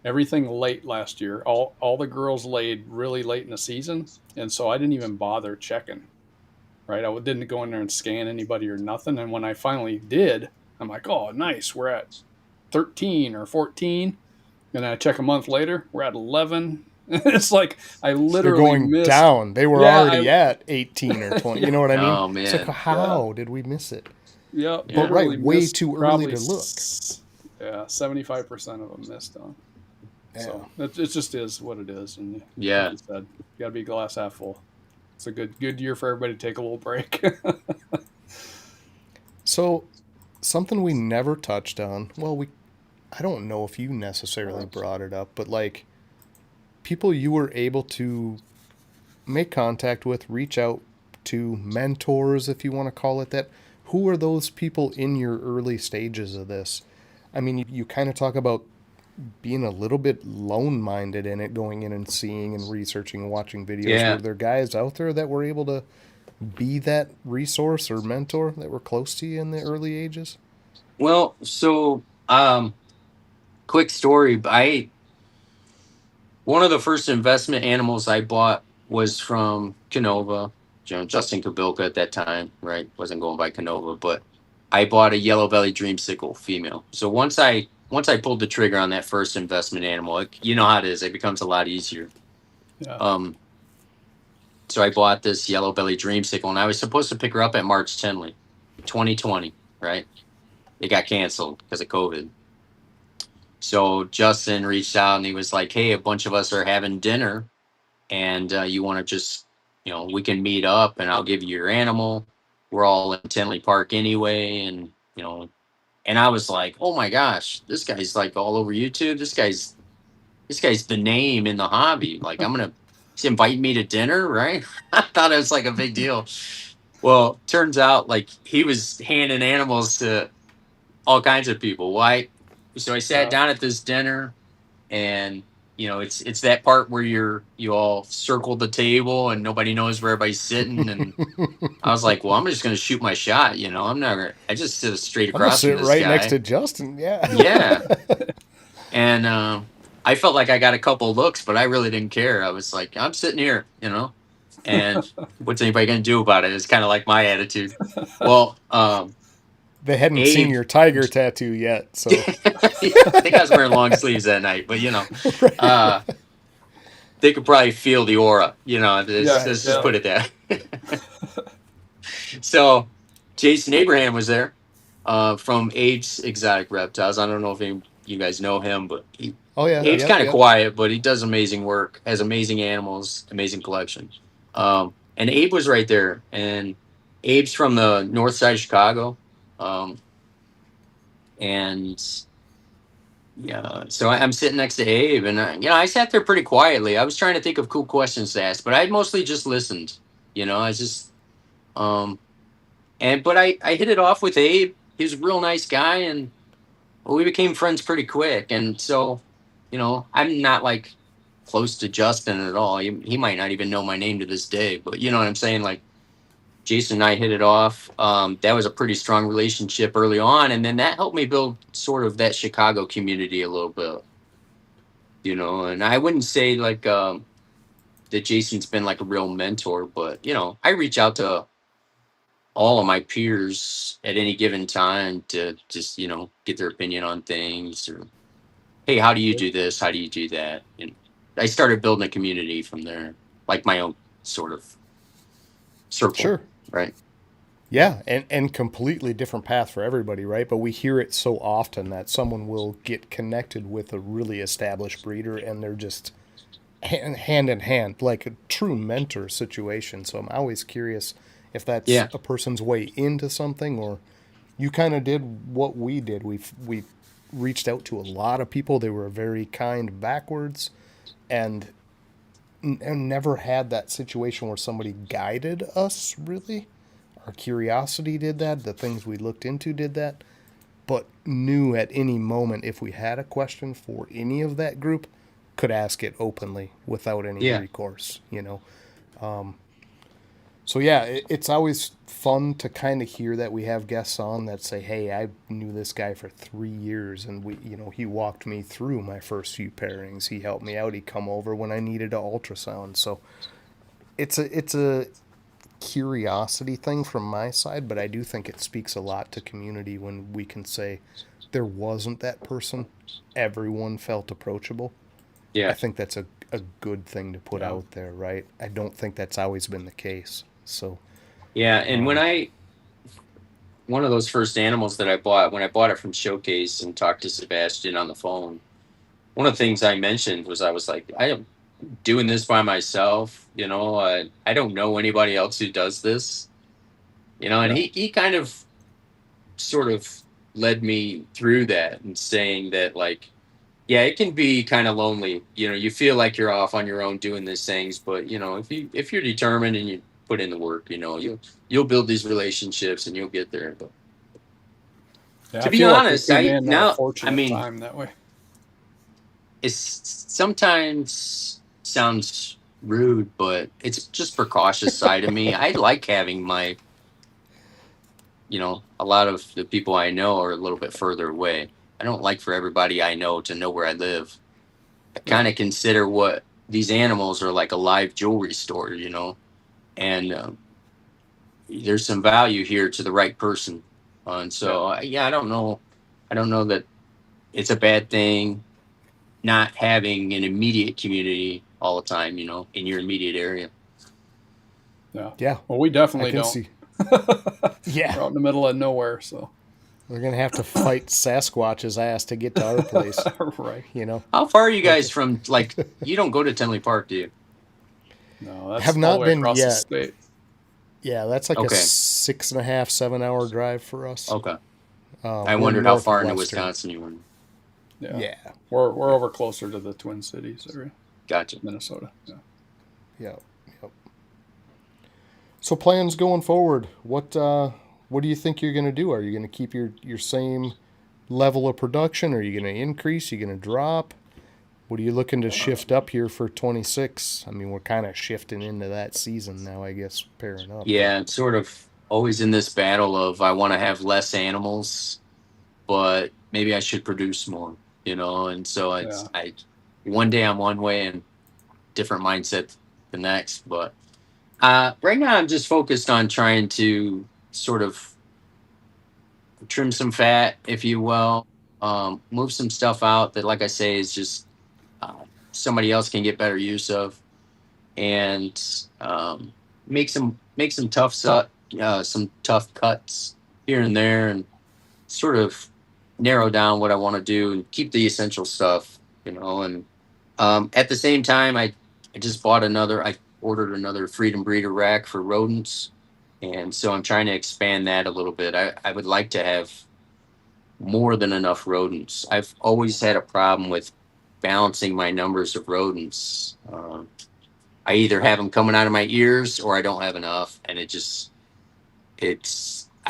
everything late last year. All the girls laid really late in the season, and so I didn't even bother checking. Right, I didn't go in there and scan anybody or nothing. And when I finally did, I'm like, oh, nice, we're at 13 or 14. And then I check a month later, we're at 11. It's like I They're literally going missed. down. They were Yeah, already at 18 or 20. You know what I mean? Oh, man. It's like, how did we miss it? Yeah, But right, literally way missed too early probably to look. Yeah, 75% of them missed on. Yeah. So it just is what it is. And Yeah. like you said, you got to be glass half full. It's a good year for everybody to take a little break. So, something we never touched on. Well, I don't know if you necessarily brought it up, but like people you were able to make contact with, reach out to, mentors, if you want to call it that. Who are those people in your early stages of this? I mean, you kind of talk about being a little bit lone-minded in it, going in and seeing and researching and watching videos. Yeah. Were there guys out there that were able to be that resource or mentor that were close to you in the early ages? Well, so quick story. One of the first investment animals I bought was from Canova, Justin Kabilka at that time, right? Wasn't going by Canova, but I bought a yellow belly dreamsicle female. So once I pulled the trigger on that first investment animal, you know how it is. It becomes a lot easier. Yeah. So I bought this yellow belly dreamsicle, and I was supposed to pick her up at March 10th, 2020, right? It got canceled because of COVID. So Justin reached out and he was like, hey, a bunch of us are having dinner and you want to just, we can meet up and I'll give you your animal. We're all in Tinley Park anyway. And, and I was like, oh my gosh, this guy's like all over YouTube. This guy's the name in the hobby. Like he's inviting me to dinner, right? I thought it was like a big deal. Well, turns out like he was handing animals to all kinds of people. Why? So I sat down at this dinner, and it's that part where you all circle the table and nobody knows where everybody's sitting. And I was like, well, I'm just gonna shoot my shot. I'm not gonna. I just sit straight I'm gonna across from sit this right guy. next to Justin. Yeah. Yeah. And I felt like I got a couple looks, but I really didn't care. I was like, I'm sitting here, and what's anybody gonna do about it? It's kind of like my attitude. Well, They hadn't Abe, seen your tiger tattoo yet, so I think I was wearing long sleeves that night, but they could probably feel the aura. Let's just put it there. So, Jason Abraham was there from Abe's Exotic Reptiles. I don't know if any of you guys know him, but oh yeah, Abe's yep, kind of yep. quiet, but he does amazing work, has amazing animals, amazing collection. And Abe was right there, and Abe's from the north side of Chicago. And yeah, so I'm sitting next to Abe, and I sat there pretty quietly. I was trying to think of cool questions to ask, but I mostly just listened. I just um, but I hit it off with Abe. He was a real nice guy, and we became friends pretty quick. And so, I'm not like close to Justin at all. He might not even know my name to this day, but you know what I'm saying? Like Jason and I hit it off. That was a pretty strong relationship early on, and then that helped me build sort of that Chicago community a little bit. And I wouldn't say like that Jason's been like a real mentor, but I reach out to all of my peers at any given time to just get their opinion on things, or hey, how do you do this, how do you do that? And I started building a community from there, like my own sort of circle. Sure. Right. Yeah, and completely different path for everybody, right? But we hear it so often that someone will get connected with a really established breeder, and they're just hand in hand, like a true mentor situation. So I'm always curious if that's a person's way into something, or you kind of did what we did. We reached out to a lot of people. They were very kind backwards, and never had that situation where somebody guided us really. Our curiosity did that. The things we looked into did that. But knew at any moment if we had a question for any of that group, could ask it openly without any recourse, So yeah, it's always fun to kind of hear that we have guests on that say, hey, I knew this guy for 3 years, and he walked me through my first few pairings. He helped me out. He'd come over when I needed an ultrasound. So it's a curiosity thing from my side, but I do think it speaks a lot to community when we can say there wasn't that person, everyone felt approachable. I think that's a good thing to put out there, right? I don't think that's always been the case. So and one of those first animals that I bought, when I bought it from Showcase and talked to Sebastian on the phone, one of the things I mentioned was, I was like, I am doing this by myself. I don't know anybody else who does this. And he kind of sort of led me through that, and saying that, like, yeah, it can be kind of lonely. You feel like you're off on your own doing these things, but if you're determined and you put in the work, you'll build these relationships and you'll get there. But to be honest, time that way. It sometimes sounds rude, but it's just precautious side of me. I like having my, a lot of the people I know are a little bit further away. I don't like for everybody I know to know where I live. I kind of consider what these animals are like a live jewelry store, and there's some value here to the right person. And so, I don't know. I don't know that it's a bad thing not having an immediate community all the time, in your immediate area. Yeah. Well, we definitely don't. See. We're out in the middle of nowhere, so we're gonna have to fight Sasquatch's ass to get to our place. Right. How far are you guys from? Like, you don't go to Tinley Park, do you? No, that's have not been across yet. The state. Yeah, that's like a 6.5, 7 hour drive for us. Okay. I wondered how far into Wisconsin you were. Yeah. We're over closer to the Twin Cities area. Gotcha. Minnesota. Yeah. Yep. So plans going forward, what do you think you're going to do? Are you going to keep your same level of production? Are you going to increase? Are you going to drop? What are you looking to shift up here for 26? I mean, we're kind of shifting into that season now, I guess, pairing up. Yeah, it's sort of always in this battle of, I want to have less animals, but maybe I should produce more, and so it's one day I'm one way and different mindset the next. But right now I'm just focused on trying to sort of trim some fat, if you will, move some stuff out that, like I say, is just uh, somebody else can get better use of, and make some some tough cuts here and there, and sort of narrow down what I want to do and keep the essential stuff, and at the same time, I just I ordered another Freedom Breeder rack for rodents. And so I'm trying to expand that a little bit. I would like to have more than enough rodents. I've always had a problem with balancing my numbers of rodents. I either have them coming out of my ears or I don't have enough. And I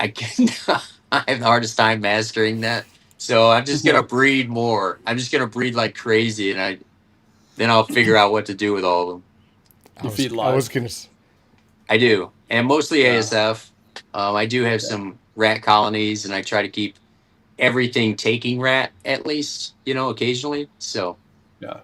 can, I have the hardest time mastering that. So I'm just going to breed more. I'm just going to breed like crazy. And then I'll figure out what to do with all of them. feed live. I do, and mostly ASF. I do have some rat colonies, and I try to keep everything taking rat at least, occasionally. So Yeah.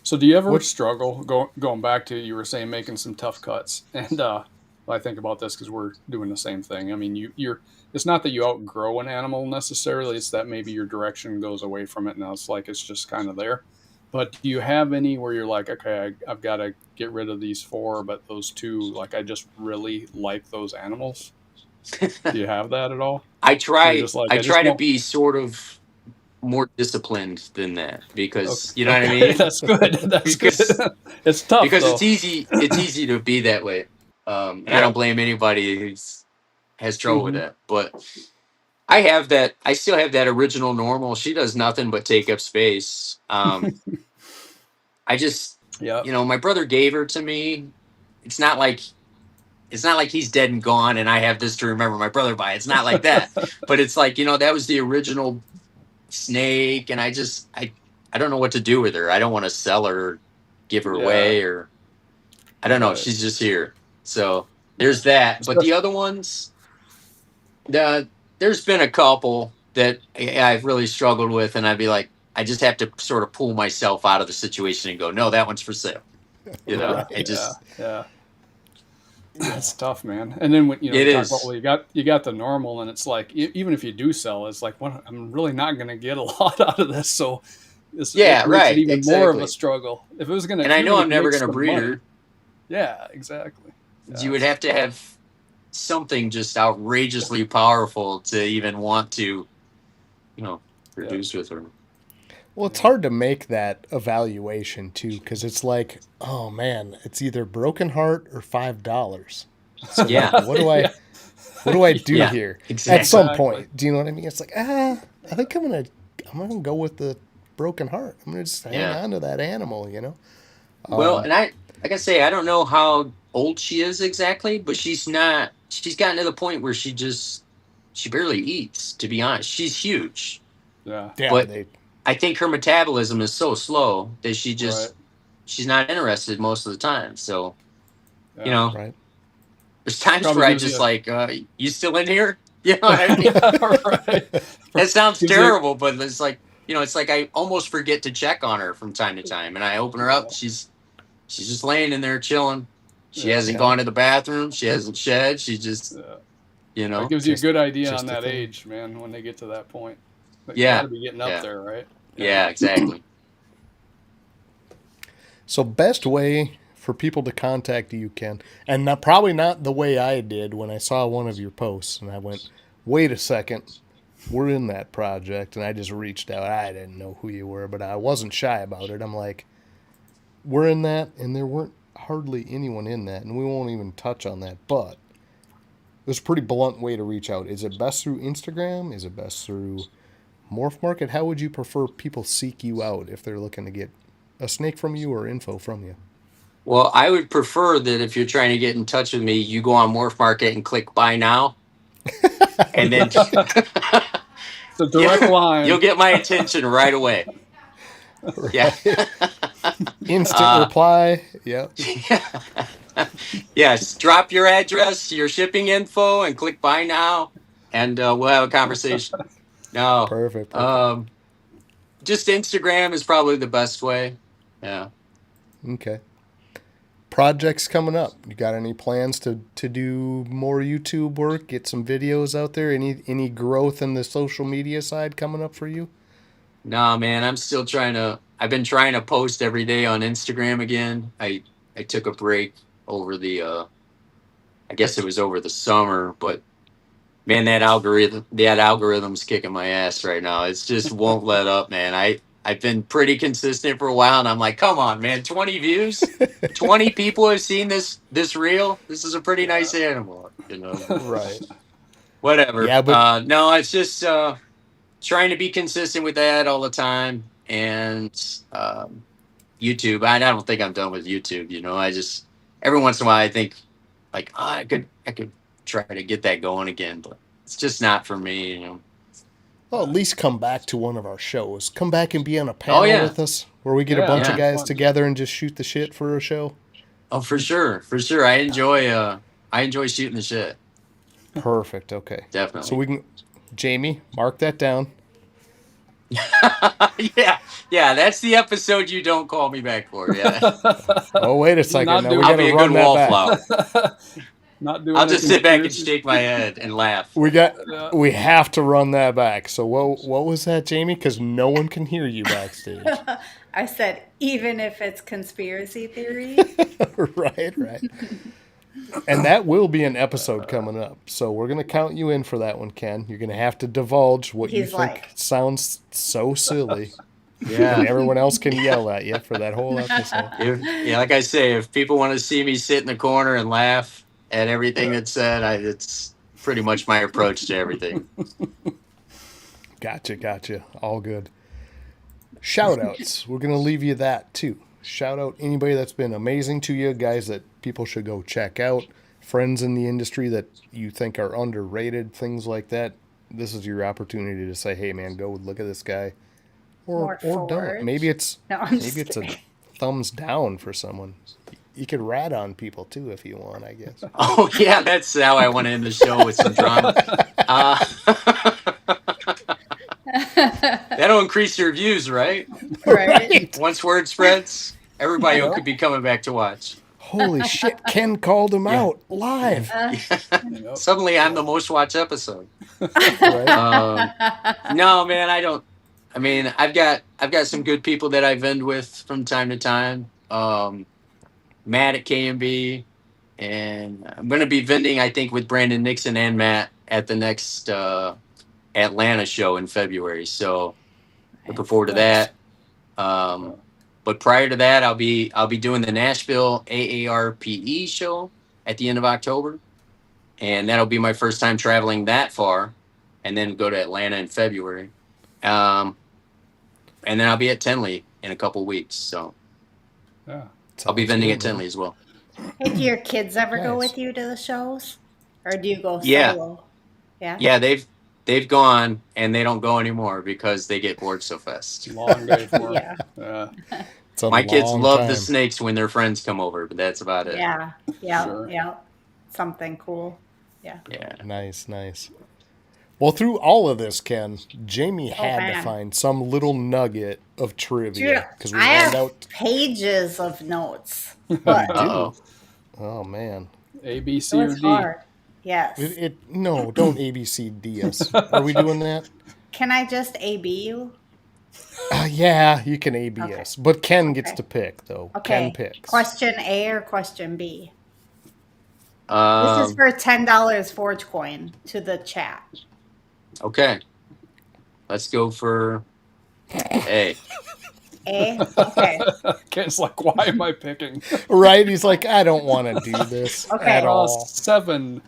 So do you ever struggle going back to, you were saying, making some tough cuts? And I think about this because we're doing the same thing. I mean, you're it's not that you outgrow an animal necessarily. It's that maybe your direction goes away from it. Now it's just kind of there. But do you have any where you're like, okay, I've got to get rid of these 4, but those 2, like, I just really like those animals? Do you have that at all? I try. Like, I try to be sort of more disciplined than that because you know what I mean. That's good. That's good. It's tough because though. it's easy. It's easy to be that way, and I don't blame anybody who has trouble with that. But I have that. I still have that original normal. She does nothing but take up space. I just, my brother gave her to me. It's not like he's dead and gone, and I have this to remember my brother by. It's not like that. But it's like, that was the original snake, and I don't know what to do with her. I don't want to sell her, or give her away, or I don't know. She's just here. So there's that. But the other ones, there's been a couple that I've really struggled with, and I'd be like, I just have to sort of pull myself out of the situation and go, no, that one's for sale. It's tough, man. And then when you talk about, well, you got the normal, and it's like, even if you do sell, it's like, well, I'm really not going to get a lot out of this. So it makes it even more of a struggle. If it was going to, and I know I'm never going to breed her. Yeah, exactly. You would have to have something just outrageously powerful to even want to, produce with her. Well, it's hard to make that evaluation too, because it's like, oh man, it's either broken heart or $5. So what do I do here? Exactly. At some point, do you know what I mean? It's like, I think I'm gonna go with the broken heart. I'm gonna just hang on to that animal, Well, and I say, I don't know how old she is exactly, but she's gotten to the point where she barely eats, to be honest. She's huge. Yeah. But I think her metabolism is so slow that she's not interested most of the time. So, there's times where I just like, you still in here? You know what I mean? That sounds terrible, but it's like, it's like I almost forget to check on her from time to time, and I open her up. She's just laying in there chilling. She hasn't gone to the bathroom. She hasn't shed. She just, It gives you a good idea on that age, man, when they get to that point. But you gotta be getting up there, right? Yeah, exactly. So best way for people to contact you, Ken, and probably not the way I did when I saw one of your posts and I went, wait a second, we're in that project, and I just reached out. I didn't know who you were, but I wasn't shy about it. I'm like, we're in that, and there weren't hardly anyone in that, and we won't even touch on that, but it was a pretty blunt way to reach out. Is it best through Instagram? Is it best through Morph Market? How would you prefer people seek you out if they're looking to get a snake from you or info from you? Well, I would prefer that if you're trying to get in touch with me, you go on Morph Market and click buy now. And then it's a direct line. You'll get my attention right away. Right. Yeah. Instant reply. Yep. Yes. Drop your address, your shipping info, and click buy now, and we'll have a conversation. No. Perfect. Just Instagram is probably the best way. Yeah. Okay. projects coming up? You got any plans to do more YouTube work, get some videos out there? Any growth in the social media side coming up for you? Nah, man, I've been trying to post every day on Instagram again. I took a break over I guess it was over the summer, but man, that algorithm's kicking my ass right now. It just won't let up, man. I've been pretty consistent for a while, and I'm like, come on, man, 20 views, 20 people have seen this reel. This is a pretty nice animal, Right. Whatever. Yeah, but No, it's just trying to be consistent with that all the time, and YouTube. I don't think I'm done with YouTube. I just every once in a while I think like I could try to get that going again, but it's just not for me. well, at least come back to one of our shows. Come back and be on a Oh panel yeah, with us where we get a Yeah, bunch of yeah. guys together and just shoot the shit for a show. Oh, for sure, for sure. I enjoy shooting the shit. Perfect. Okay. So Definitely. we can, Jamie, mark that down. Yeah, yeah. That's the episode you don't call me back for. Yeah, Oh, wait a second. Not Now we doing- got I'll be to a run good that back. wallflower. Not doing. I'll a just sit back and conspiracy- shake my head and laugh. Yeah. We have to run that back. So what was that, Jamie? Because no one can hear you backstage. I said, even if it's conspiracy theory. Right. And that will be an episode coming up. So we're going to count you in for that one, Ken. You're going to have to divulge what you He's think like- sounds so silly. And Yeah. everyone else can yell at you for that whole episode. Yeah, like I say, if people want to see me sit in the corner and laugh at everything that's said, it's pretty much my approach to everything. Gotcha. All good. Shout outs. We're going to leave you that too. Shout out anybody that's been amazing to you, guys that people should go check out, friends in the industry that you think are underrated, things like that. This is your opportunity to say, hey man, go look at this guy. Or More don't. forward. Maybe it's No, I'm just maybe it's a kidding. thumbs down for someone. You could rat on people too if you want, I guess. Oh yeah, that's how I want to end the show with some drama. That'll increase your views, right? Right. Once word spreads, everybody could be coming back to watch. Holy shit, Ken called him out live. Yep. Suddenly, I'm the most watched episode. Right? No, man, I don't. I mean, I've got some good people that I vend with from time to time. Matt at KMB, and I'm going to be vending, I think, with Brandon Nixon and Matt at the next Atlanta show in February. So looking forward to that. But prior to that, I'll be doing the Nashville AARPE show at the end of October, and that'll be my first time traveling that far, and then go to Atlanta in February. And then I'll be at Tenley in a couple weeks, so Yeah. I'll be Sounds vending good, at man. Tenley as well. Hey, do your kids ever go Nice. with you to the shows? Or do you go Yeah. solo? Yeah. Yeah, they've gone, and they don't go anymore because they get bored so fast. Long day for 'em. Yeah. Yeah. It's a My kids long love time. the snakes when their friends come over, but that's about it. Yeah. Yeah. Sure. Yeah. Something cool. Yeah. Yeah. Nice. Well, through all of this, Ken, Jamie had to man. find some little nugget of Dude, trivia because we I found have out. pages of notes. But it Uh-oh. Oh man, A, B, C, or was D. hard. Yes. no, don't ABCD us. Are we doing that? Can I just AB you? Yeah, you can AB Okay. us, but Ken gets Okay. to pick though. Okay. Ken picks. Question A or question B? This Um, is for $10 Forge coin to the chat. okay. Let's go for A. A? Okay. Ken's like, why am I picking? Right? He's like, I don't want to do this Okay. at all. 7.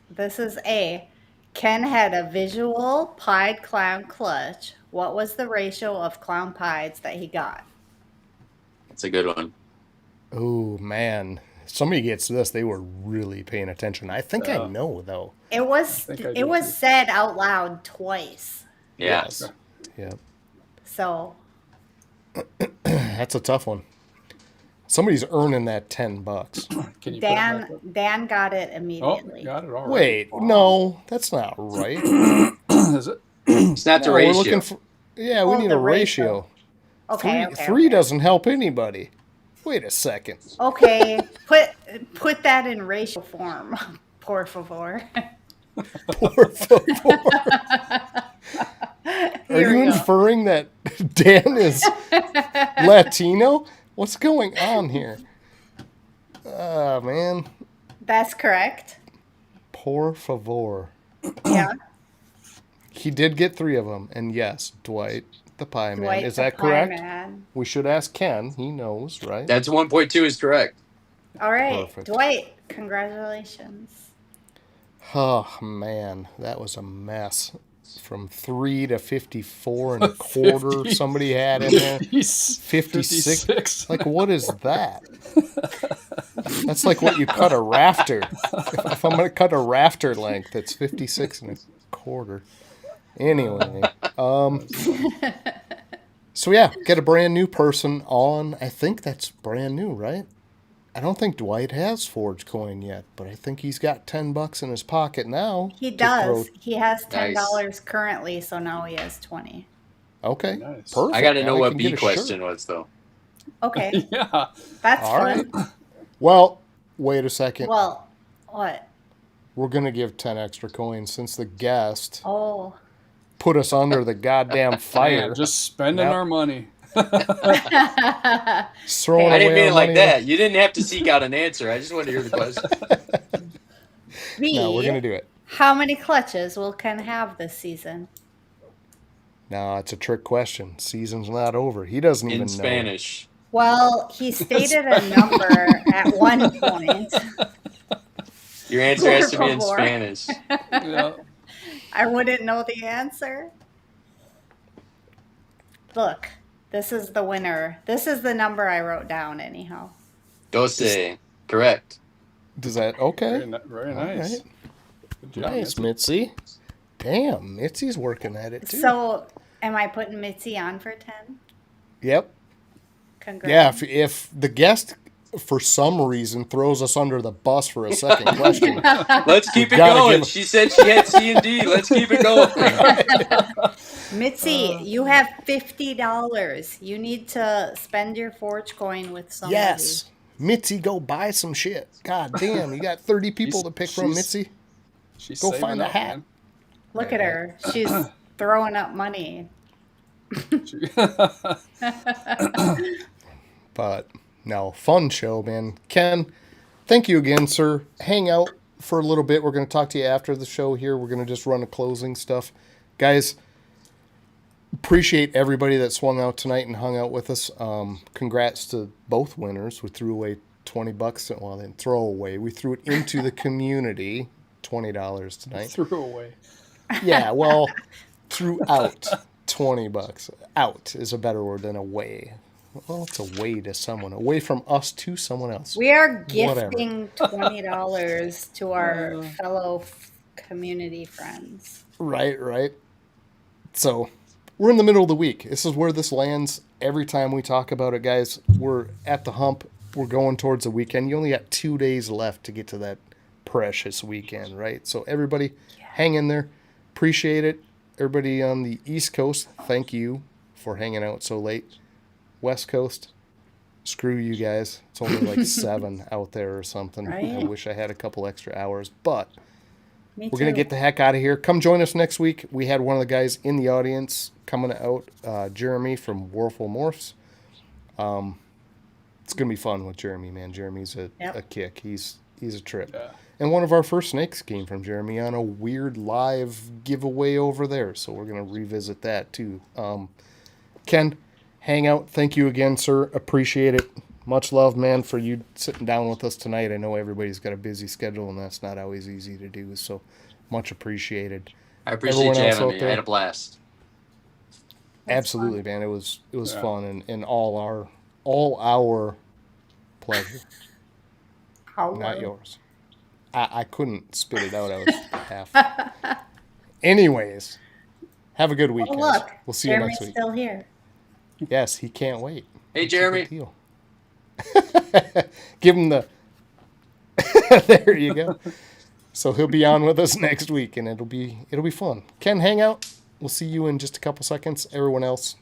This is A. Ken had a visual pied clown clutch. What was the ratio of clown pieds that he got? That's a good one. Oh man, somebody gets this. They were really paying attention. I think I Yeah. know though. It was think I it do was too. said out loud twice. Yeah. Yes. Yeah, So that's a tough one. Somebody's earning that $10. Can you put it back up? Dan got it Oh, immediately. got it all right. Wait, no, that's not right. Is it? It's not the No, we're ratio. looking for. Yeah, we Oh, need the a ratio. Okay, okay. Three okay. doesn't help anybody. Wait a second. Okay, put that in racial form, por favor. Por favor. Are Here you we go. inferring that Dan is Latino? What's going on here? Man. That's correct. Por favor. Yeah. He did get 3 of them. And yes, Dwight the Pie Man. Dwight Is the that Pie correct? Man. We should ask Ken. He knows, right? That's 1.2 is correct. All right, Perfect. Dwight, congratulations. Oh, man. That was a mess. From 3 to 54 and a quarter 50. somebody had in there. 56. 56. Like, what is that? That's like what you cut a rafter. If I'm going to cut a rafter length, it's 56 and a quarter. Anyway. So, yeah, get a brand new person on. I think that's brand new, right? I don't think Dwight has Forge Coin yet, but I think he's got $10 in his pocket now. He to does. throw- He has $10 Nice. currently, so now he has 20. Okay, Nice. perfect. I got to Now know I what can B get a shirt. question was, though. Okay, Yeah. that's All fun. right. Well, wait a second. Well, what? We're going to give 10 extra coins since the guest Oh. put us under the goddamn fire. Man, just spending Yep. our money. Throwing I didn't away mean our it like money. that. You didn't have to seek out an answer. I just wanted to hear the question. B, No, we're going to do it. how many clutches will Ken have this season? No, it's a trick question. Season's not over. He doesn't even In know. Spanish. Well, he stated a number at one point. Your answer has to be in Por favor. Spanish. Yeah. I wouldn't know the answer. Look, this is the winner. This is the number I wrote down, anyhow. Doce. Correct. Does that okay? Very All nice. right. Good job, Nice, Mitzi. Mitzi. Damn, Mitzi's working at it too. So, am I putting Mitzi on for 10? Yep. Congrats. Yeah, if the guest for some reason throws us under the bus for a second question, Let's keep it gotta going. give- She said she had C and D. Let's keep it going. Mitzi, you have $50. You need to spend your Forge coin with somebody. yes, Mitzi, go buy some shit. God damn, you got 30 people to pick from, she's- Mitzi. She's Go saving find a up, hat. Look at her. She's throwing up money. man. But no, fun show, man. Ken, thank you again, sir. Hang out for a little bit. We're going to talk to you after the show here. We're going to just run the closing stuff. Guys, appreciate everybody that swung out tonight and hung out with us. Congrats to both winners. We threw away $20. Well, then throw away. We threw it into the community. $20 tonight. Threw away. Yeah, well, threw out $20. Out is a better word than away. Well, it's away to someone. Away from us to someone else. We are Whatever. gifting $20 to our fellow community friends. Right. So, we're in the middle of the week. This is where this lands every time we talk about it, guys. We're at the hump. We're going towards the weekend. You only got 2 days left to get to that precious weekend, right? So, everybody, hang in there. Appreciate it. Everybody on the East Coast, thank you for hanging out so late. West Coast, screw you guys. It's only like 7 out there or something. I Right. wish I had a couple extra hours, but Me we're going to get the heck out of here. Come join us next week. We had one of the guys in the audience coming out, Jeremy from Warful Morphs. It's going to be fun with Jeremy, man. Jeremy's a kick. He's a trip. Yeah. And one of our first snakes came from Jeremy on a weird live giveaway over there. So we're going to revisit that too. Ken, hang out. Thank you again, sir. Appreciate it. Much love, man, for you sitting down with us tonight. I know everybody's got a busy schedule, and that's not always easy to do. So much appreciated. I appreciate Everyone you else having out me. there? I had a blast. Absolutely, man. It was Yeah. fun and all our pleasure, not yours. I couldn't spit it out. I was half. Anyways, have a good week, Oh, guys. look. We'll see you Jeremy's next week. still here. Yes, he can't wait. Hey, It's a Jeremy. good deal. Give him the. There you go. So he'll be on with us next week, and it'll be fun. Ken, hang out. We'll see you in just a couple seconds. Everyone else,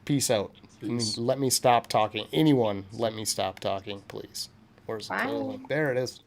peace out. Peace. let me stop talking. Anyone, let me stop talking, please. Where's the Bye. closing? There it is.